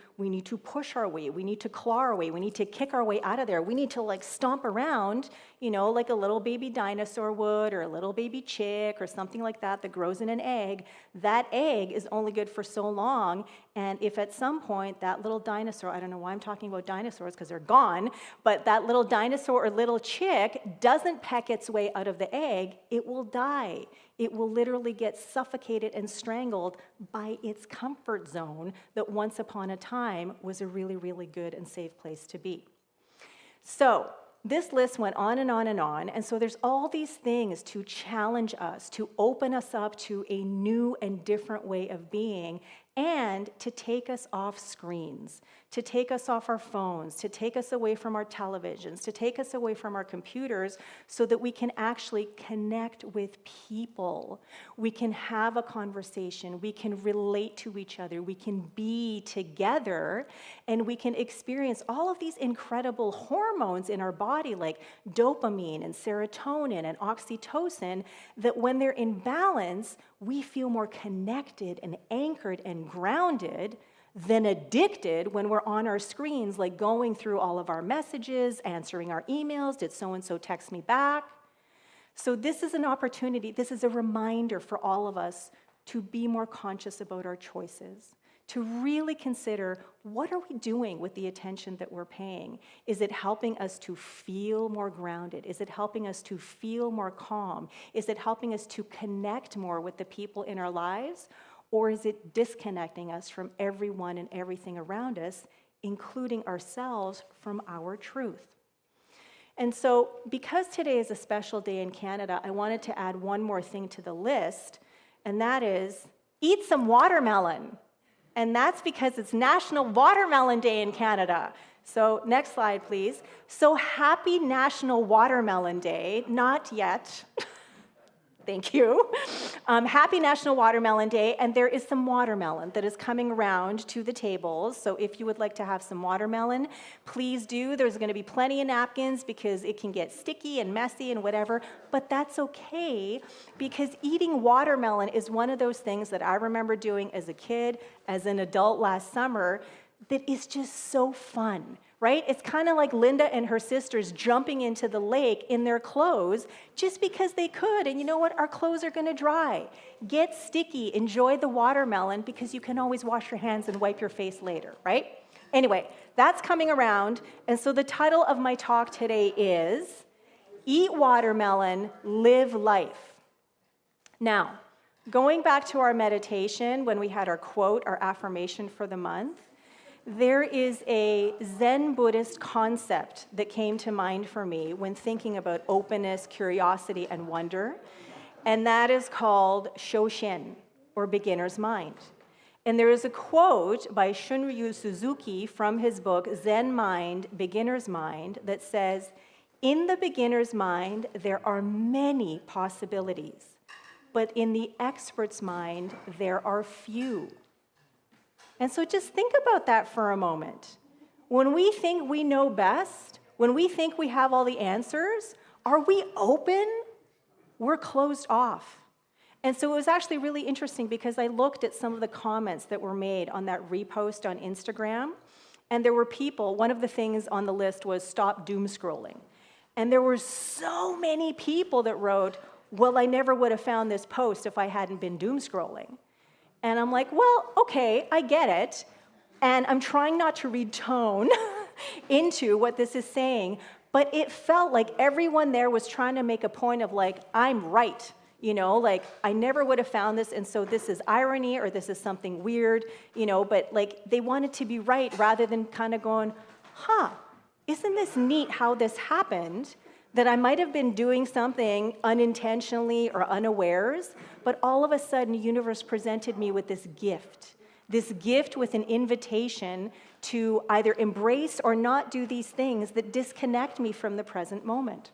push our way. We need to claw our way. We need to kick our way out of there. We need to stomp around, like a little baby dinosaur would, or a little baby chick, or something like that grows in an egg. That egg is only good for so long. And if at some point that little dinosaur, I don't know why I'm talking about dinosaurs because they're gone, but that little dinosaur or little chick doesn't peck its way out of the egg, it will die. It will literally get suffocated and strangled by its comfort zone that once upon a time was a really, really good and safe place to be. So this list went on and on and on, and so there's all these things to challenge us, to open us up to a new and different way of being, and to take us off screens, to take us off our phones, to take us away from our televisions, to take us away from our computers so that we can actually connect with people. We can have a conversation, we can relate to each other, we can be together, and we can experience all of these incredible hormones in our body like dopamine and serotonin and oxytocin that when they're in balance, we feel more connected and anchored and grounded than addicted when we're on our screens, like going through all of our messages, answering our emails, did so-and-so text me back? So this is an opportunity, this is a reminder for all of us to be more conscious about our choices, to really consider what are we doing with the attention that we're paying? Is it helping us to feel more grounded? Is it helping us to feel more calm? Is it helping us to connect more with the people in our lives? Or is it disconnecting us from everyone and everything around us, including ourselves, from our truth? And so, because today is a special day in Canada, I wanted to add one more thing to the list, and that is eat some watermelon. And that's because it's National Watermelon Day in Canada. So, next slide, please. So, happy National Watermelon Day. Not yet. Thank you. Happy National Watermelon Day, and there is some watermelon that is coming around to the tables, so if you would like to have some watermelon, please do. There's going to be plenty of napkins because it can get sticky and messy and whatever, but that's okay because eating watermelon is one of those things that I remember doing as a kid, as an adult last summer, that is just so fun. Right? It's kind of like Linda and her sisters jumping into the lake in their clothes just because they could. And you know what? Our clothes are going to dry. Get sticky. Enjoy the watermelon because you can always wash your hands and wipe your face later, right? Anyway, that's coming around. And so the title of my talk today is Eat Watermelon, Live Life. Now, going back to our meditation when we had our quote, our affirmation for the month, there is a Zen Buddhist concept that came to mind for me when thinking about openness, curiosity, and wonder, and that is called Shoshin, or beginner's mind. And there is a quote by Shunryu Suzuki from his book Zen Mind, Beginner's Mind, that says, "In the beginner's mind, there are many possibilities, but in the expert's mind, there are few." And so just think about that for a moment. When we think we know best, when we think we have all the answers, are we open? We're closed off. And so it was actually really interesting because I looked at some of the comments that were made on that repost on Instagram, and there were people, one of the things on the list was stop doom scrolling. And there were so many people that wrote, well, I never would have found this post if I hadn't been doom scrolling. And I'm like, well, okay, I get it. And I'm trying not to read tone into what this is saying, but it felt like everyone there was trying to make a point of like, I'm right. You know, like, I never would have found this, and so this is irony or this is something weird, you know, but like, they wanted to be right rather than kind of going, isn't this neat how this happened? That I might have been doing something unintentionally or unawares, but all of a sudden, the universe presented me with this gift with an invitation to either embrace or not do these things that disconnect me from the present moment.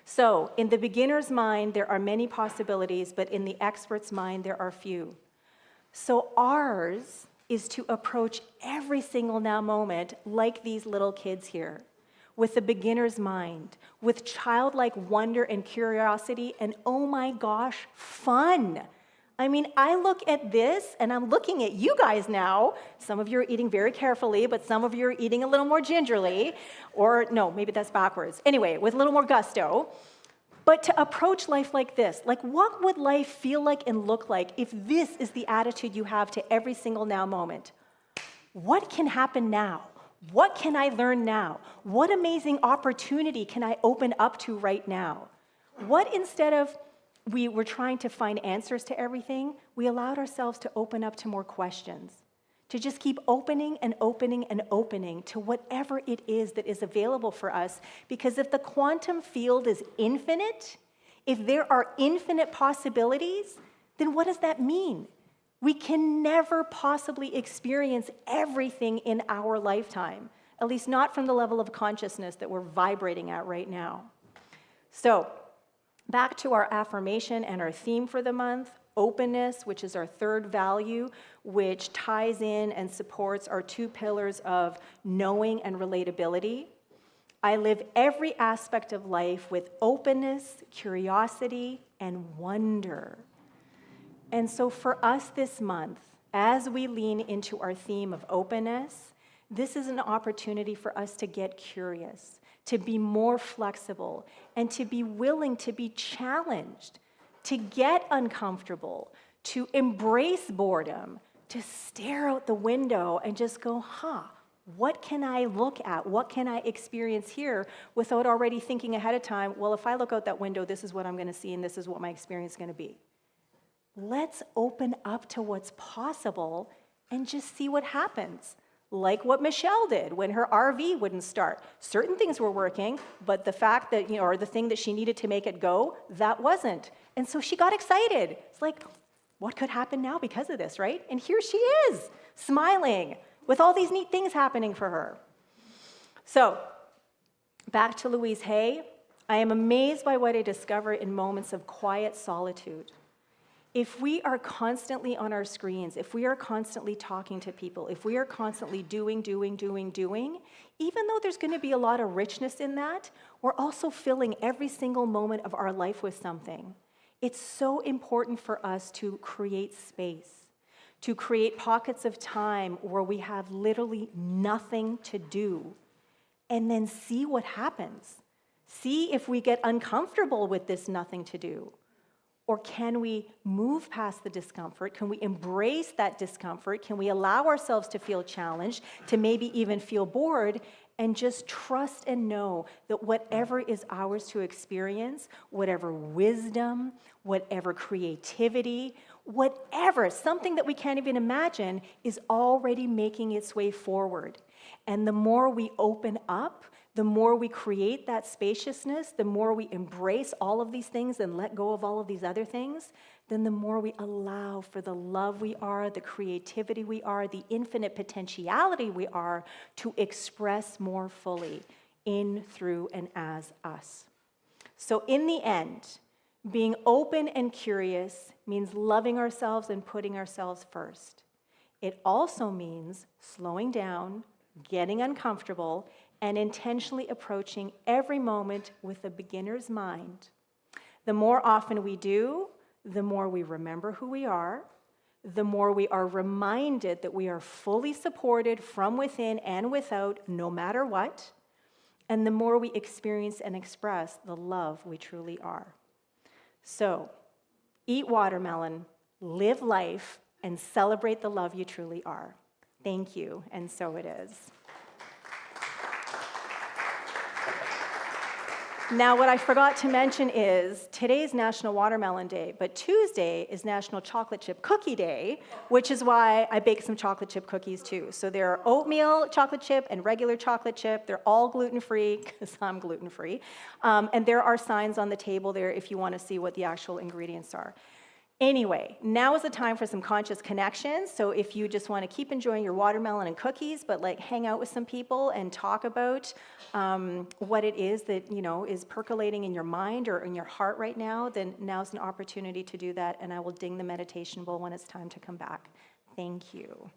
So, in the beginner's mind, there are many possibilities, but in the expert's mind, there are few. So ours is to approach every single now moment like these little kids here, with a beginner's mind, with childlike wonder and curiosity, and oh my gosh, fun. I mean, I look at this, and I'm looking at you guys now. Some of you are eating very carefully, but some of you are eating a little more gingerly, or no, maybe that's backwards. Anyway, with a little more gusto. But to approach life like this, like what would life feel like and look like if this is the attitude you have to every single now moment? What can happen now? What can I learn now? What amazing opportunity can I open up to right now? What, instead of we were trying to find answers to everything, we allowed ourselves to open up to more questions, to just keep opening and opening and opening to whatever it is that is available for us. Because if the quantum field is infinite, if there are infinite possibilities, then what does that mean? We can never possibly experience everything in our lifetime, at least not from the level of consciousness that we're vibrating at right now. So, back to our affirmation and our theme for the month, openness, which is our third value, which ties in and supports our two pillars of knowing and relatability. I live every aspect of life with openness, curiosity, and wonder. And so for us this month, as we lean into our theme of openness, this is an opportunity for us to get curious, to be more flexible, and to be willing to be challenged, to get uncomfortable, to embrace boredom, to stare out the window and just go, what can I look at? What can I experience here without already thinking ahead of time, well, if I look out that window, this is what I'm going to see and this is what my experience is going to be. Let's open up to what's possible and just see what happens. Like what Michelle did when her RV wouldn't start. Certain things were working, but the fact that, or the thing that she needed to make it go, that wasn't. And so she got excited. It's like, what could happen now because of this, right? And here she is, smiling, with all these neat things happening for her. So, back to Louise Hay. I am amazed by what I discover in moments of quiet solitude. If we are constantly on our screens, if we are constantly talking to people, if we are constantly doing, even though there's going to be a lot of richness in that, we're also filling every single moment of our life with something. It's so important for us to create space, to create pockets of time where we have literally nothing to do, and then see what happens. See if we get uncomfortable with this nothing to do. Or can we move past the discomfort? Can we embrace that discomfort? Can we allow ourselves to feel challenged, to maybe even feel bored, and just trust and know that whatever is ours to experience, whatever wisdom, whatever creativity, whatever, something that we can't even imagine, is already making its way forward. And the more we open up, the more we create that spaciousness, the more we embrace all of these things and let go of all of these other things, then the more we allow for the love we are, the creativity we are, the infinite potentiality we are to express more fully in, through, and as us. So in the end, being open and curious means loving ourselves and putting ourselves first. It also means slowing down, getting uncomfortable, and intentionally approaching every moment with a beginner's mind. The more often we do, the more we remember who we are, the more we are reminded that we are fully supported from within and without, no matter what, and the more we experience and express the love we truly are. So, eat watermelon, live life, and celebrate the love you truly are. Thank you, and so it is. Now, what I forgot to mention is today's National Watermelon Day, but Tuesday is National Chocolate Chip Cookie Day, which is why I baked some chocolate chip cookies too. So there are oatmeal chocolate chip and regular chocolate chip. They're all gluten-free, because I'm gluten-free. And there are signs on the table there if you want to see what the actual ingredients are. Anyway, now is the time for some conscious connections. So if you just want to keep enjoying your watermelon and cookies, but like hang out with some people and talk about what it is that, is percolating in your mind or in your heart right now, then now's an opportunity to do that. And I will ding the meditation bowl when it's time to come back. Thank you.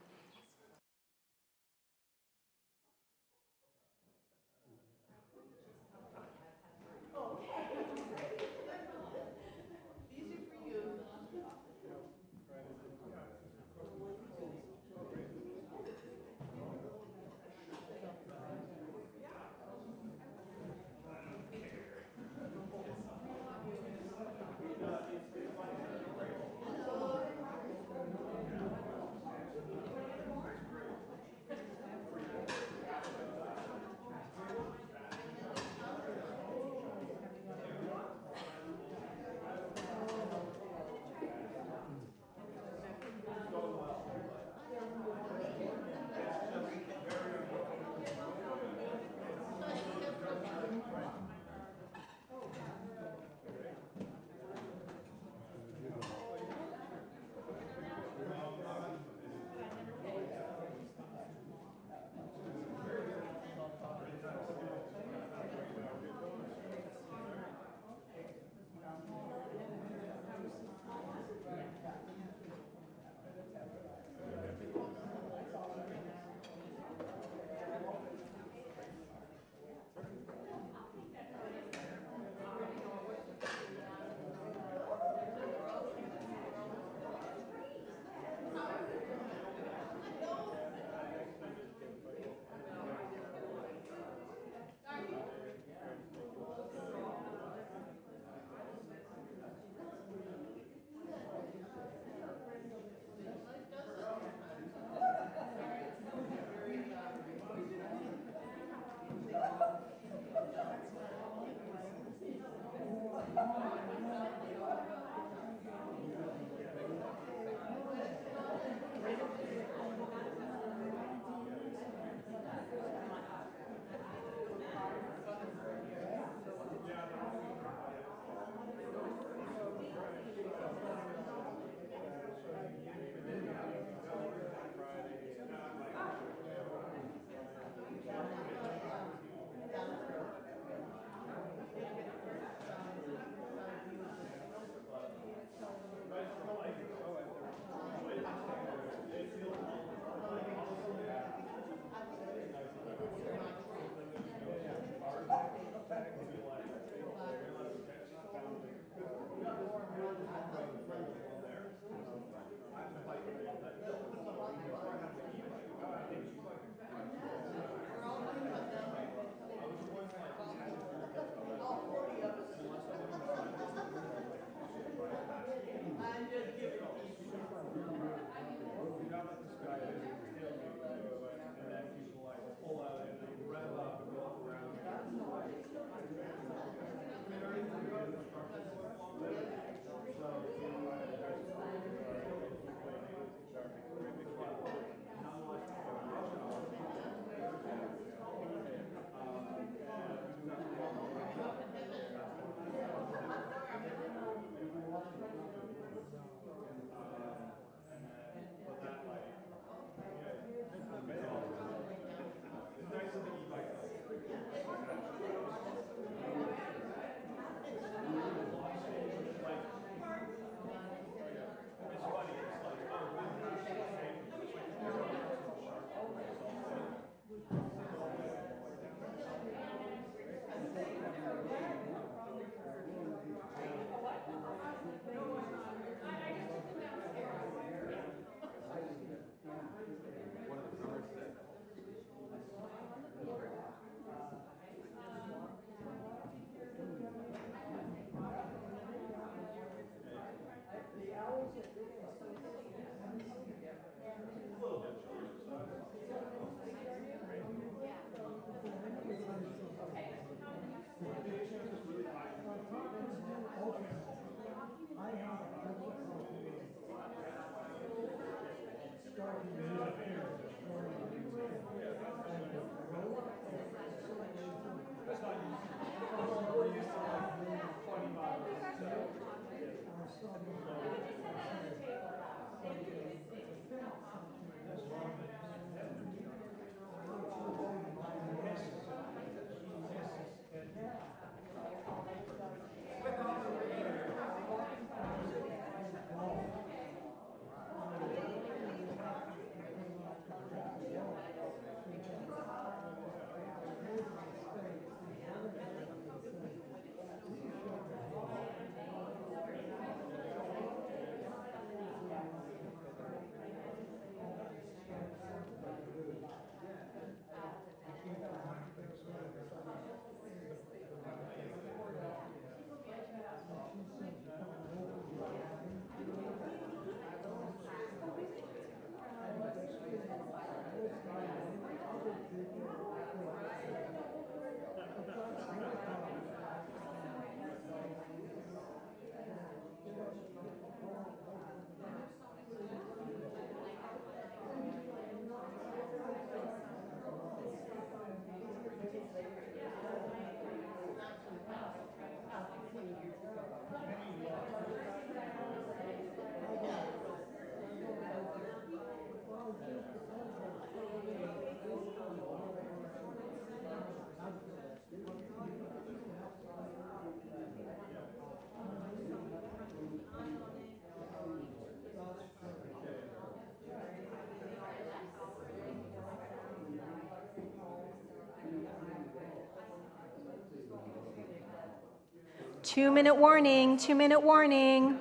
2-minute warning, 2-minute warning.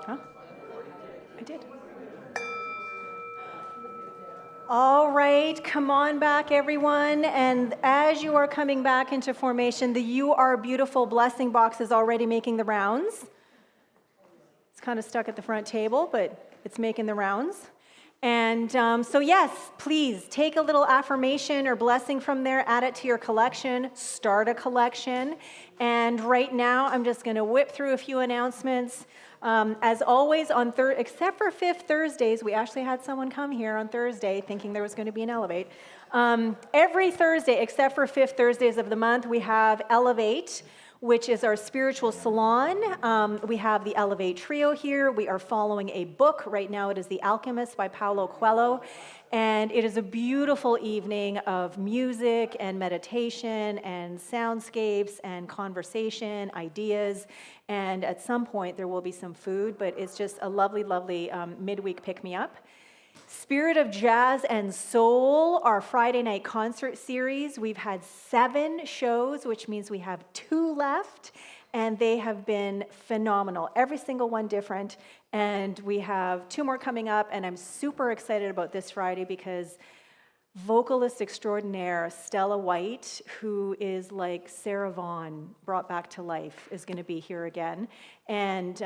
Huh? I did. All right, come on back, everyone. And as you are coming back into formation, the You Are Beautiful blessing box is already making the rounds. It's kind of stuck at the front table, but it's making the rounds. And so yes, please take a little affirmation or blessing from there, add it to your collection, start a collection. And right now, I'm just going to whip through a few announcements. As always, except for Fifth Thursdays, we actually had someone come here on Thursday thinking there was going to be an Elevate. Every Thursday, except for Fifth Thursdays of the month, we have Elevate, which is our spiritual salon. We have the Elevate Trio here. We are following a book. Right now it is The Alchemist by Paulo Coelho. And it is a beautiful evening of music and meditation and soundscapes and conversation, ideas. And at some point there will be some food, but it's just a lovely, lovely midweek pick-me-up. Spirit of Jazz and Soul, our Friday night concert series. We've had 7 shows, which means we have 2 left, and they have been phenomenal. Every single one different, and we have 2 more coming up, and I'm super excited about this Friday because vocalist extraordinaire Stella White, who is like Sarah Vaughan brought back to life, is going to be here again, and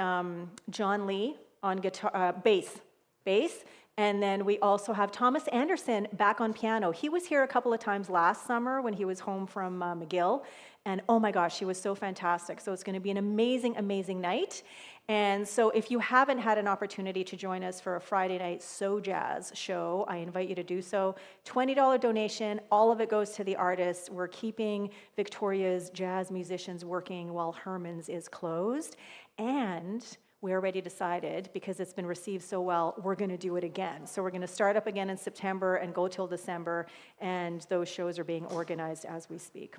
John Lee on guitar, bass. And then we also have Thomas Anderson back on piano. He was here a couple of times last summer when he was home from McGill. And oh my gosh, he was so fantastic. So it's going to be an amazing, amazing night. And so if you haven't had an opportunity to join us for a Friday night So Jazz show, I invite you to do so. $20 donation, all of it goes to the artists. We're keeping Victoria's jazz musicians working while Herman's is closed. And we already decided, because it's been received so well, we're going to do it again. So we're going to start up again in September and go till December, and those shows are being organized as we speak.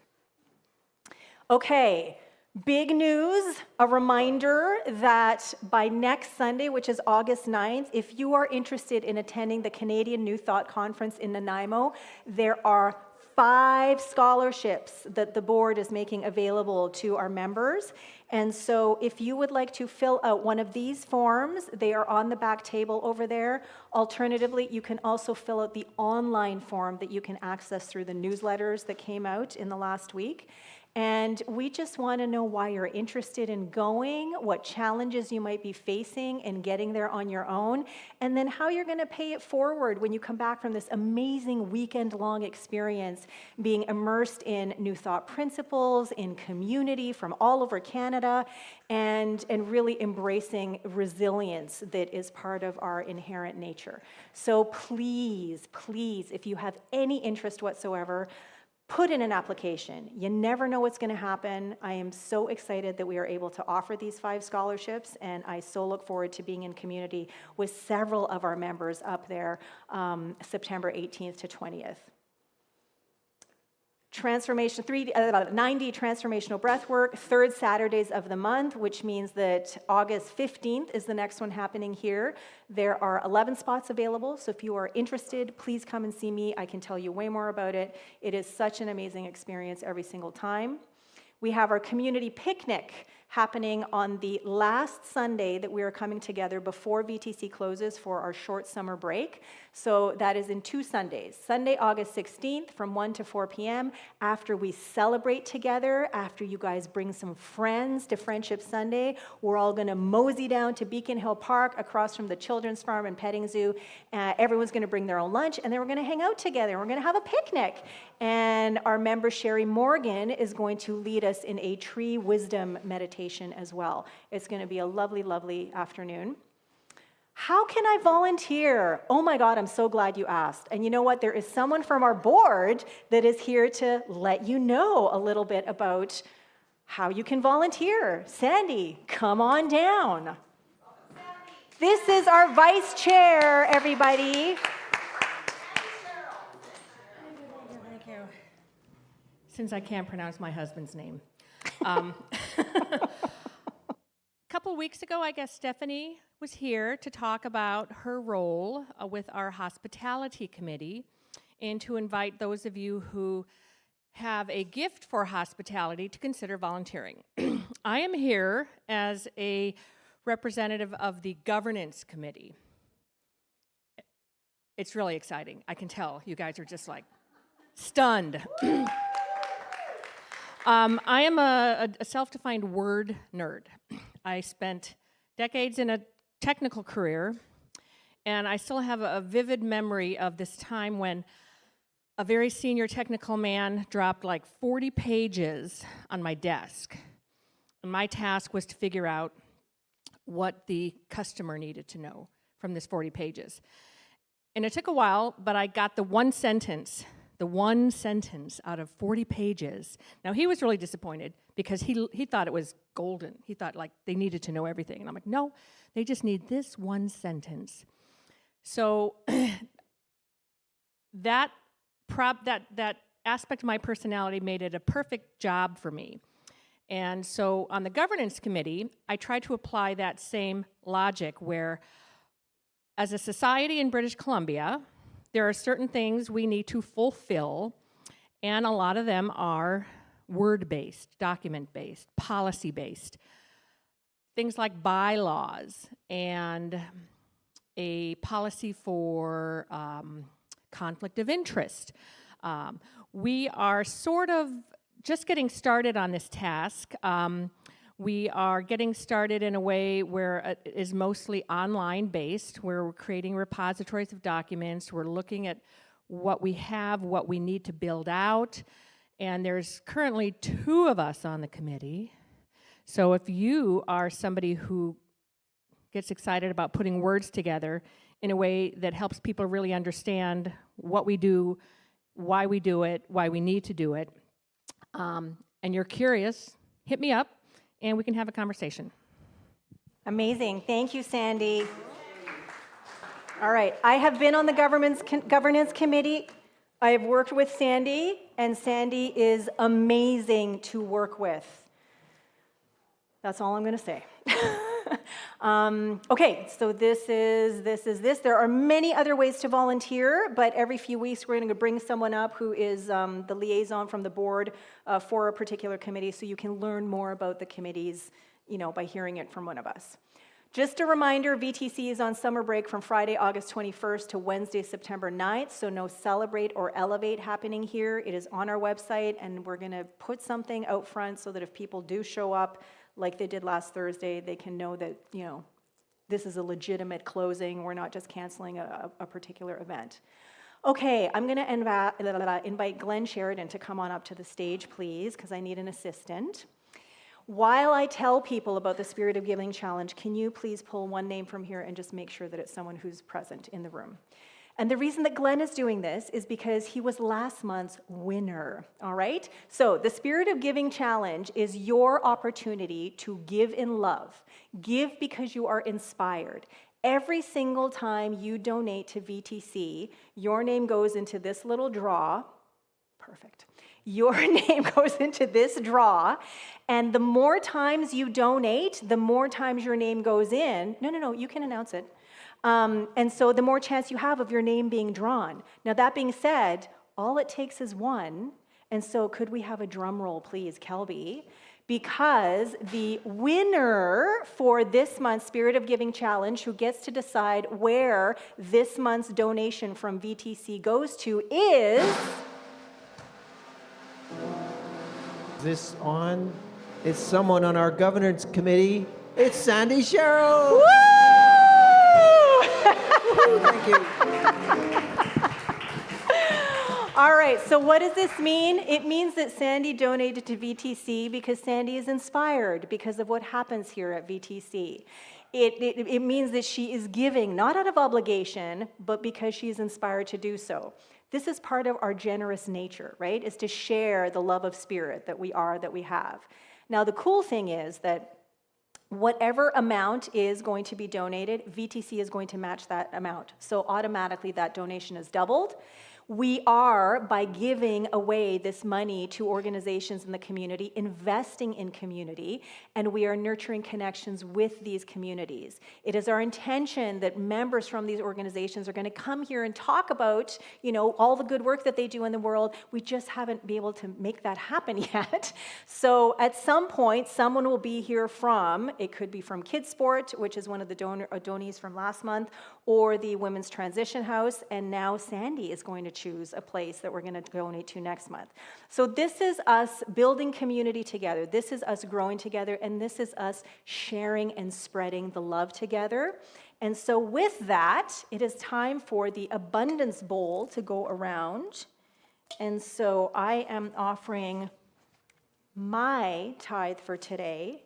Okay, big news, a reminder that by next Sunday, which is August 9th, if you are interested in attending the Canadian New Thought Conference in Nanaimo, there are 5 scholarships that the board is making available to our members. And so if you would like to fill out one of these forms, they are on the back table over there. Alternatively, you can also fill out the online form that you can access through the newsletters that came out in the last week. And we just want to know why you're interested in going, what challenges you might be facing in getting there on your own, and then how you're going to pay it forward when you come back from this amazing weekend-long experience, being immersed in New Thought principles, in community from all over Canada, and really embracing resilience that is part of our inherent nature. So please, please, if you have any interest whatsoever, put in an application. You never know what's going to happen. I am so excited that we are able to offer these 5 scholarships, and I so look forward to being in community with several of our members up there September 18th to 20th. Transformation, 90 transformational breathwork, 3rd Saturdays of the month, which means that August 15th is the next one happening here. There are 11 spots available, so if you are interested, please come and see me. I can tell you way more about it. It is such an amazing experience every single time. We have our community picnic happening on the last Sunday that we are coming together before VTC closes for our short summer break. So that is in 2 Sundays. Sunday, August 16th from 1 to 4 p.m. after we celebrate together, after you guys bring some friends to Friendship Sunday, we're all going to mosey down to Beacon Hill Park across from the Children's Farm and Petting Zoo. Everyone's going to bring their own lunch, and then we're going to hang out together. We're going to have a picnic. And our member Sherry Morgan is going to lead us in a tree wisdom meditation as well. It's going to be a lovely, lovely afternoon. How can I volunteer? Oh my God, I'm so glad you asked. And you know what? There is someone from our board that is here to let you know a little bit about how you can volunteer. Sandy, come on down. This is our vice chair, everybody. Thank you. Since I can't pronounce my husband's name. A couple weeks ago, I guess Stephanie was here to talk about her role with our hospitality committee and to invite those of you who have a gift for hospitality to consider volunteering. I am here as a representative of the governance committee. It's really exciting. I can tell you guys are just like stunned. I am a self-defined word nerd. I spent decades in a technical career, and I still have a vivid memory of this time when a very senior technical man dropped like 40 pages on my desk. And my task was to figure out what the customer needed to know from this 40 pages. And it took a while, but I got the one sentence the one sentence out of 40 pages. Now, he was really disappointed because he thought it was golden. He thought, like, they needed to know everything. And I'm like, no, they just need this one sentence. So that aspect of my personality made it a perfect job for me. And so on the governance committee, I tried to apply that same logic where, as a society in British Columbia, there are certain things we need to fulfill, and a lot of them are word-based, document-based, policy-based. Things like bylaws and a policy for conflict of interest. We are sort of just getting started on this task. We are getting started in a way where it is mostly online based, where we're creating repositories of documents. We're looking at what we have, what we need to build out. And there's currently 2 of us on the committee. So if you are somebody who gets excited about putting words together in a way that helps people really understand what we do, why we do it, why we need to do it, and you're curious, hit me up and we can have a conversation. Amazing. Thank you, Sandy. All right. I have been on the governance committee. I have worked with Sandy, and Sandy is amazing to work with. That's all I'm going to say. Okay, so this is. There are many other ways to volunteer, but every few weeks we're going to bring someone up who is the liaison from the board for a particular committee, so you can learn more about the committees, by hearing it from one of us. Just a reminder, VTC is on summer break from Friday, August 21st to Wednesday, September 9th, so no Celebrate or Elevate happening here. It is on our website, and we're going to put something out front so that if people do show up, like they did last Thursday, they can know that, this is a legitimate closing. We're not just canceling a particular event. Okay, I'm going to invite Glenn Sheridan to come on up to the stage, please, because I need an assistant. While I tell people about the Spirit of Giving Challenge, can you please pull one name from here and just make sure that it's someone who's present in the room? And the reason that Glenn is doing this is because he was last month's winner, all right? So the Spirit of Giving Challenge is your opportunity to give in love. Give because you are inspired. Every single time you donate to VTC, your name goes into this little draw. Perfect. Your name goes into this draw, and the more times you donate, the more times your name goes in. No, you can announce it. And so the more chance you have of your name being drawn. Now, that being said, all it takes is one. And so could we have a drum roll, please, Kelby? Because the winner for this month's Spirit of Giving Challenge, who gets to decide where this month's donation from VTC goes to, is... Is this on? It's someone on our governance committee. It's Sandy Sherrill. Woo! Thank you. All right, so what does this mean? It means that Sandy donated to VTC because Sandy is inspired because of what happens here at VTC. It means that she is giving, not out of obligation, but because she is inspired to do so. This is part of our generous nature, right? Is to share the love of spirit that we have. Now, the cool thing is that whatever amount is going to be donated, VTC is going to match that amount. So automatically that donation is doubled. We are, by giving away this money to organizations in the community, investing in community, and we are nurturing connections with these communities. It is our intention that members from these organizations are going to come here and talk about, all the good work that they do in the world. We just haven't been able to make that happen yet. So at some point, someone will be here from, it could be from Kids Sport, which is one of the donees from last month, or the Women's Transition House, and now Sandy is going to choose a place that we're going to donate to next month. So this is us building community together. This is us growing together, and this is us sharing and spreading the love together. And so with that, it is time for the abundance bowl to go around. And so I am offering my tithe for today.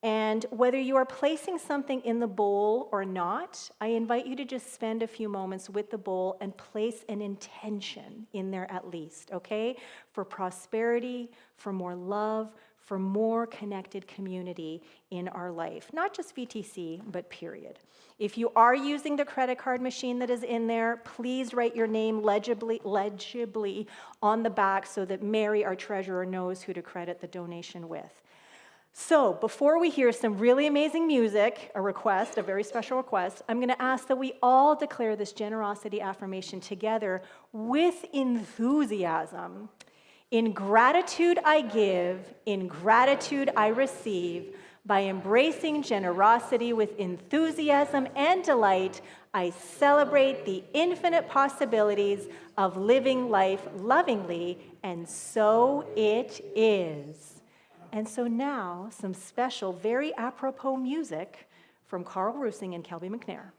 And whether you are placing something in the bowl or not, I invite you to just spend a few moments with the bowl and place an intention in there at least, okay? For prosperity, for more love, for more connected community in our life. Not just VTC, but period. If you are using the credit card machine that is in there, please write your name legibly on the back so that Mary, our treasurer, knows who to credit the donation with. So before we hear some really amazing music, a very special request, I'm going to ask that we all declare this generosity affirmation together with enthusiasm. In gratitude I give, in gratitude I receive. By embracing generosity with enthusiasm and delight, I celebrate the infinite possibilities of living life lovingly, and so it is. And so now, some special, very apropos music from Carl Rusing and Kelby McNair.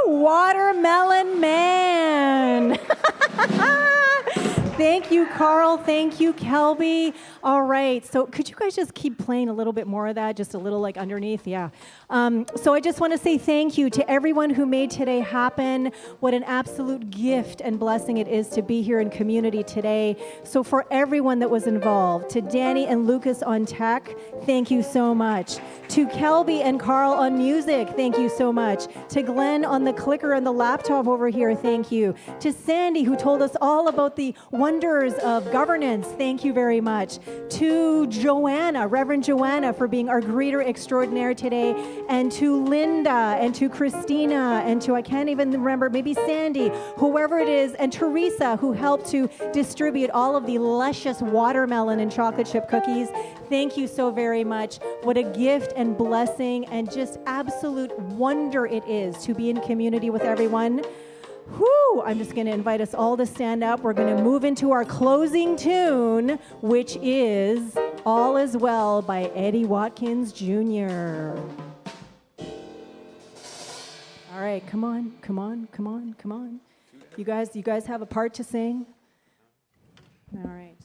Watermelon Man. Thank you, Carl. Thank you, Kelby. All right. So could you guys just keep playing a little bit more of that, just a little like underneath? Yeah. So I just want to say thank you to everyone who made today happen. What an absolute gift and blessing it is to be here in community today. So for everyone that was involved, to Danny and Lucas on tech, thank you so much. To Kelby and Carl on music, thank you so much. To Glenn on the clicker and the laptop over here, thank you. To Sandy, who told us all about the wonderful wonders of governance. Thank you very much. To Joanna, Reverend Joanna, for being our greeter extraordinaire today, and to Linda, and to Christina, and to, I can't even remember, maybe Sandy, whoever it is, and Teresa, who helped to distribute all of the luscious watermelon and chocolate chip cookies. Thank you so very much. What a gift and blessing and just absolute wonder it is to be in community with everyone. Whew, I'm just going to invite us all to stand up. We're going to move into our closing tune, which is All Is Well by Eddie Watkins Jr. All right, come on, come on, come on, come on. You guys have a part to sing? All right.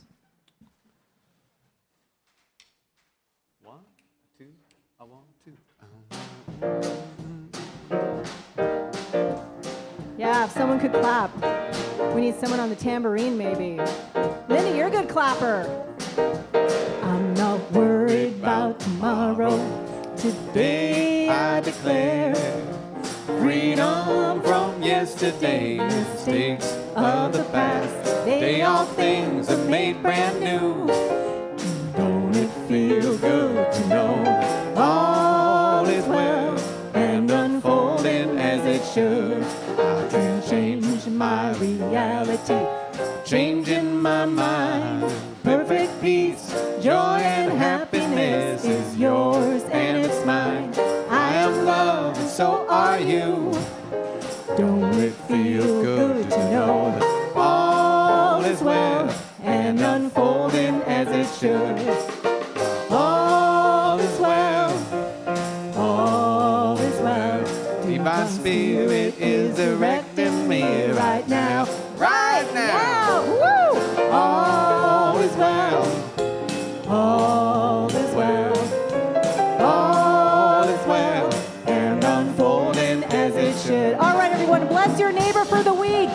1, 2, I want to. Yeah, if someone could clap. We need someone on the tambourine, maybe. Linda, you're a good clapper. I'm not worried about tomorrow. Today I declare Freedom from yesterday, mistakes of the past. They all things are made brand new. Don't it feel good to know all is well and unfolding as it should? I can change my reality, changing my mind. Perfect peace, joy and happiness is yours and it's mine. I am love and so are you. Don't it feel good to know that all is well and unfolding as it should? All is well, all is well. Divine Spirit is directing me right now, right now. Woo! All is well, all is well, all is well, and unfolding as it should. All right, everyone, bless your neighbor for the week.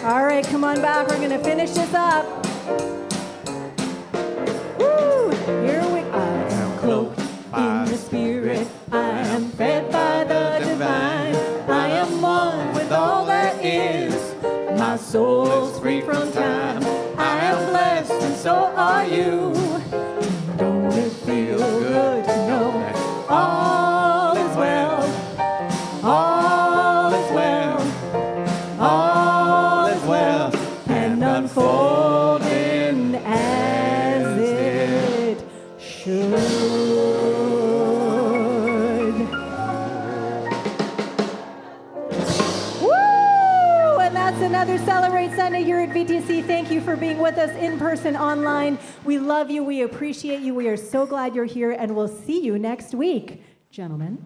All right, come on back. We're going to finish this up. Woo! Here we are. I am cloaked in the Spirit. I am fed by the divine. I am one with all that is. My soul's free from time. I am blessed and so are you. Don't it feel good to know that all is well? All is well. All is well and unfolding as it should. Woo! And that's another Celebrate Sunday here at VTC. Thank you for being with us in person, online. We love you. We appreciate you. We are so glad you're here, and we'll see you next week, gentlemen.